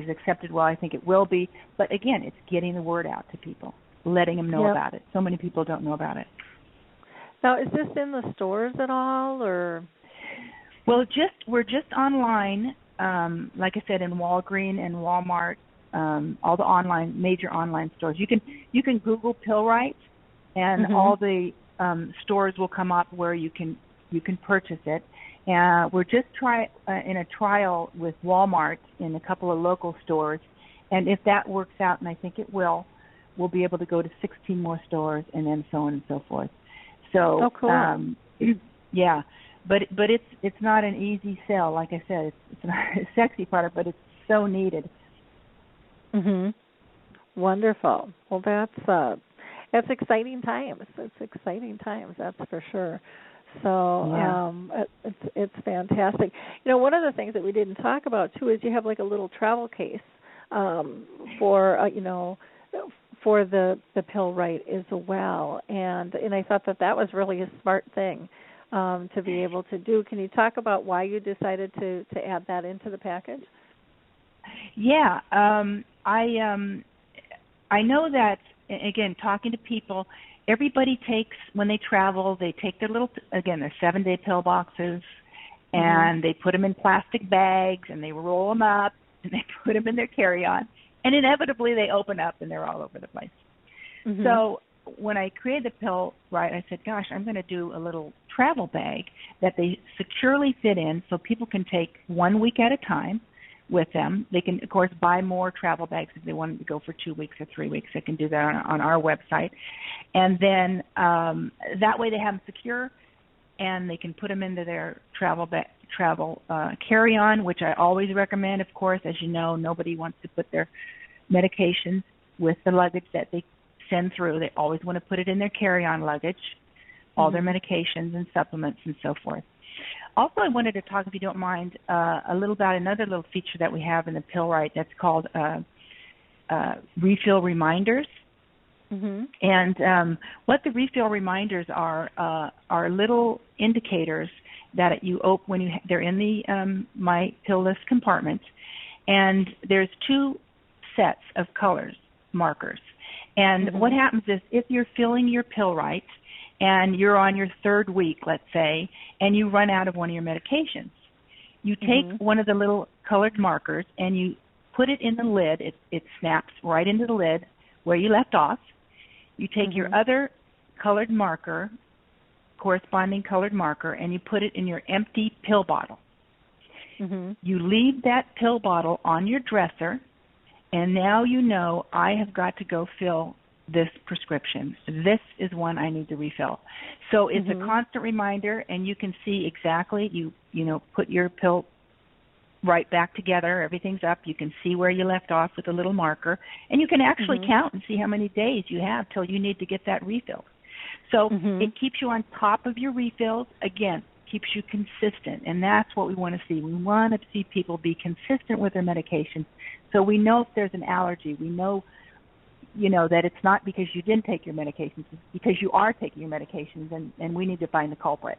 accepted. Well, I think it will be, but again, it's getting the word out to people, letting them know about it. So many people don't know about it. Now, is this in the stores at all, or? Well, we're just online, like I said, in Walgreens and Walmart, all the major online stores. You can Google PillRite, and all the stores will come up where you can you can purchase it. We're just in a trial with Walmart in a couple of local stores, and if that works out, and I think it will, we'll be able to go to 16 more stores, and then so on and so forth. So, cool. Yeah, but it's not an easy sell. Like I said, it's not a sexy product, but it's so needed. Mhm. Wonderful. Well, that's exciting times. It's exciting times, that's for sure. So it's fantastic. One of the things that we didn't talk about too is you have like a little travel case for for the PillRite as well, and I thought that was really a smart thing to be able to do. Can you talk about why you decided to add that into the package? Yeah, I know that, again, talking to people, everybody takes, when they travel, they take their their 7-day pill boxes, and they put them in plastic bags, and they roll them up, and they put them in their carry-on, and inevitably they open up, and they're all over the place. So when I created the PillRite, I said, gosh, I'm going to do a little travel bag that they securely fit in so people can take 1 week at a time with them. They can, of course, buy more travel bags if they wanted to go for 2 weeks or 3 weeks. They can do that on our website. And then that way they have them secure, and they can put them into their travel carry-on, which I always recommend, of course. As you know, nobody wants to put their medications with the luggage that they send through. They always want to put it in their carry-on luggage, all their medications and supplements and so forth. Also, I wanted to talk, if you don't mind, a little about another little feature that we have in the PillRite that's called refill reminders. And what the refill reminders are little indicators that you open when they're in the My Pill List compartment, and there's 2 sets of colors markers. And what happens is if you're filling your PillRite and you're on your 3rd week, let's say, and you run out of one of your medications, you take one of the little colored markers and you put it in the lid. It snaps right into the lid where you left off. You take your other colored marker, corresponding colored marker, and you put it in your empty pill bottle. You leave that pill bottle on your dresser, and now you know I have got to go fill this prescription. This is one I need to refill. So it's a constant reminder, and you can see exactly, you put your pill right back together, everything's up, you can see where you left off with a little marker, and you can actually count and see how many days you have till you need to get that refilled. So it keeps you on top of your refills, again, keeps you consistent, and that's what we want to see. We want to see people be consistent with their medications, so we know if there's an allergy. We know, that it's not because you didn't take your medications, it's because you are taking your medications, and we need to find the culprit.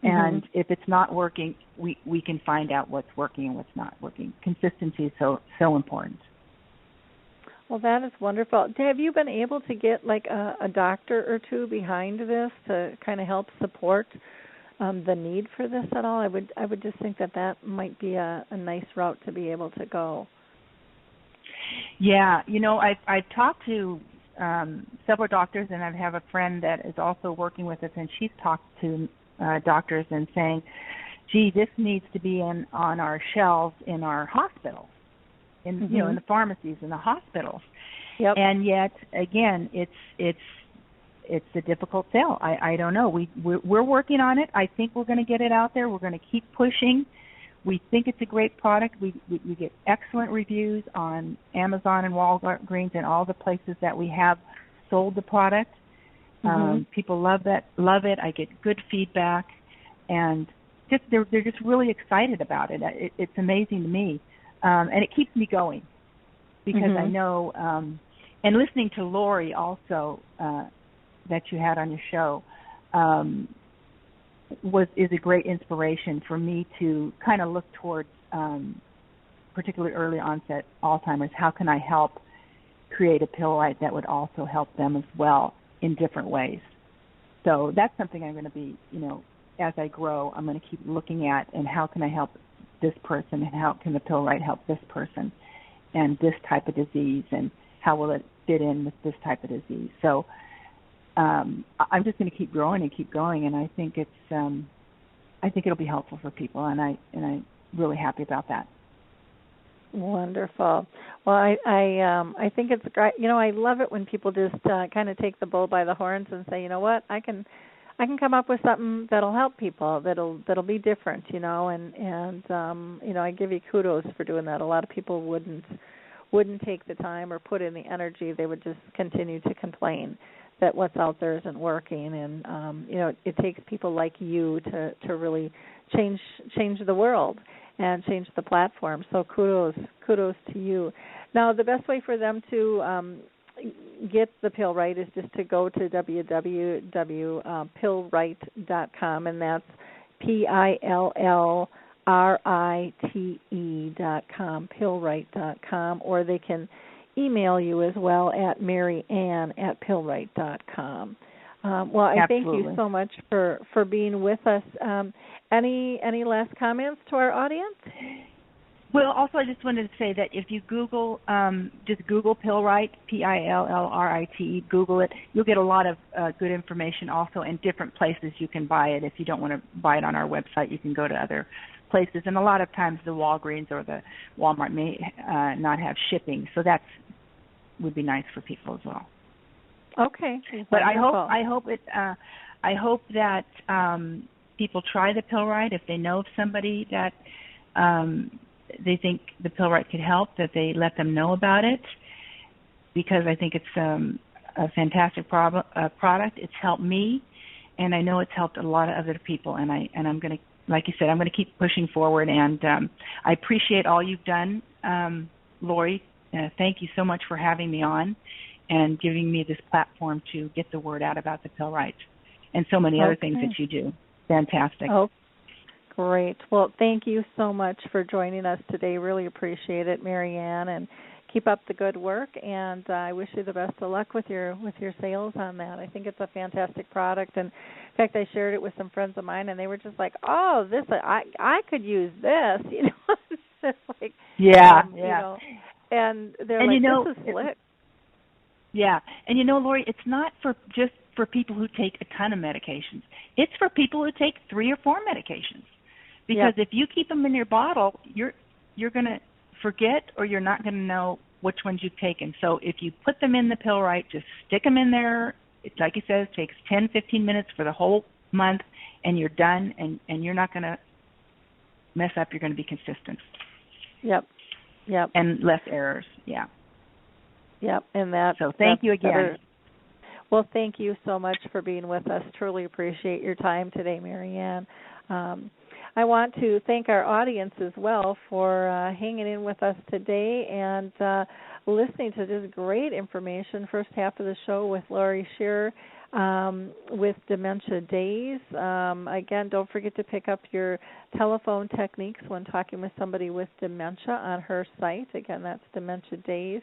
And if it's not working, we can find out what's working and what's not working. Consistency is so important. Well, that is wonderful. Have you been able to get like a doctor or two behind this to kind of help support the need for this at all? I would just think that might be a nice route to be able to go. Yeah, I've talked to several doctors, and I have a friend that is also working with us, and she's talked to doctors and saying, gee, this needs to be on our shelves in our hospitals, in the pharmacies, in the hospitals. And yet, again, it's a difficult sell. I don't know. We're working on it. I think we're going to get it out there. We're going to keep pushing. We think it's a great product. We get excellent reviews on Amazon and Walgreens and all the places that we have sold the product. People love it. I get good feedback, and they're just really excited about it. It's amazing to me, and it keeps me going because I know. And listening to Lori also that you had on your show is a great inspiration for me to kind of look towards, particularly early onset Alzheimer's. How can I help create a PillRite that would also help them as well in different ways? So that's something I'm going to be, as I grow, I'm going to keep looking at, and how can I help this person, and how can the PillRite help this person and this type of disease, and how will it fit in with this type of disease? So I'm just going to keep growing and keep going, and I think it's I think it'll be helpful for people, and I'm really happy about that. Wonderful. Well, I think it's great. I love it when people just kind of take the bull by the horns and say, you know what, I can come up with something that'll help people, that'll be different, and I give you kudos for doing that. A lot of people wouldn't take the time or put in the energy. They would just continue to complain that what's out there isn't working, and it takes people like you to really change the world and change the platform. So kudos to you. Now, the best way for them to get the PillRite is just to go to www.PillRite.com, and that's PillRite.com, PillRite.com, or they can email you as well at maryann@PillRite.com. Well, I thank you so much for being with us. Any last comments to our audience? Well, also I just wanted to say that if you Google, just Google PillRite, PillRite, Google it, you'll get a lot of good information also in different places you can buy it. If you don't want to buy it on our website, you can go to other places. And a lot of times the Walgreens or the Walmart may not have shipping, so that would be nice for people as well. Okay. But I hope that people try the PillRite. If they know of somebody that they think the PillRite could help, that they let them know about it, because I think it's a fantastic product. It's helped me, and I know it's helped a lot of other people. And I'm going to, like you said, I'm going to keep pushing forward. And I appreciate all you've done, Lori. Thank you so much for having me on and giving me this platform to get the word out about the PillRite and so many other things that you do. Fantastic. Oh, great. Well, thank you so much for joining us today. Really appreciate it, Maryann, and keep up the good work. And I wish you the best of luck with your sales on that. I think it's a fantastic product. And in fact, I shared it with some friends of mine, and they were just like, "Oh, this I could use this," It's like, yeah. And they're and like, "This is slick." Yeah, and Lori, it's not just for people who take a ton of medications. It's for people who take 3 or 4 medications. Because if you keep them in your bottle, you're going to forget, or you're not going to know which ones you've taken. So if you put them in the PillRite, just stick them in there. It's like you said, it takes 10, 15 minutes for the whole month, and you're done, and you're not going to mess up. You're going to be consistent. Yep. And less errors, Yep, and that. So thank you again. Well, thank you so much for being with us. Truly appreciate your time today, Maryann. I want to thank our audience as well for hanging in with us today and listening to this great information. First half of the show with Lori Shearer with Dementia Daze. Again, don't forget to pick up your telephone techniques when talking with somebody with dementia on her site. Again, that's Dementia Daze.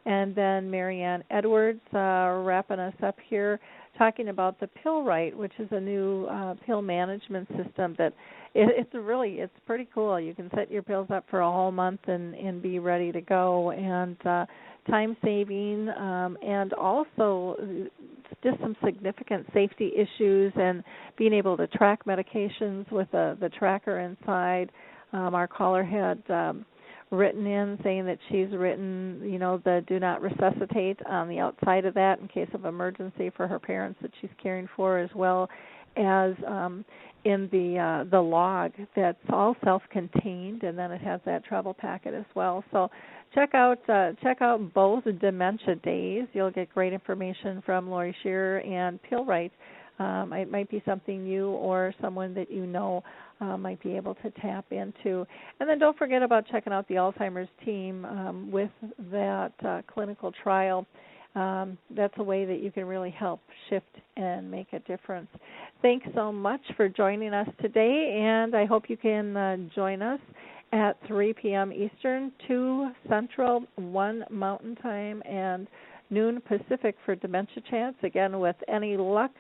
And then Maryann Edwards wrapping us up here talking about the PillRite, which is a new pill management system that it's pretty cool. You can set your pills up for a whole month and be ready to go, and time saving, and also just some significant safety issues and being able to track medications with the tracker inside. Our caller had written in saying that she's written, the do not resuscitate on the outside of that in case of emergency for her parents that she's caring for, as well as in the log that's all self-contained, and then it has that travel packet as well. So check out both Dementia Daze. You'll get great information from Lori Shearer, and PillRite. It might be something you or someone that you know might be able to tap into. And then don't forget about checking out the Alzheimer's team with that clinical trial. That's a way that you can really help shift and make a difference. Thanks so much for joining us today, and I hope you can join us at 3 p.m. Eastern, 2 Central, 1 Mountain Time, and noon Pacific for Dementia Chats. Again, with any luck,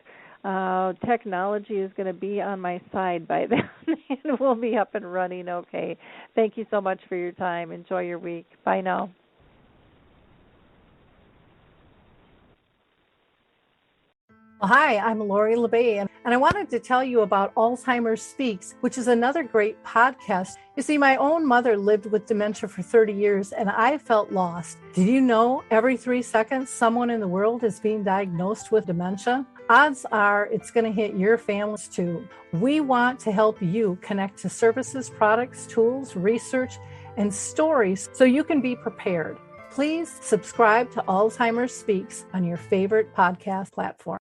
technology is going to be on my side by then, and we'll be up and running okay. Thank you so much for your time. Enjoy your week. Bye now. Hi, I'm Lori LeBay, and I wanted to tell you about Alzheimer Speaks, which is another great podcast. You see, my own mother lived with dementia for 30 years, and I felt lost. Did you know every 3 seconds someone in the world is being diagnosed with dementia? Odds are it's going to hit your families too. We want to help you connect to services, products, tools, research, and stories so you can be prepared. Please subscribe to Alzheimer Speaks on your favorite podcast platform.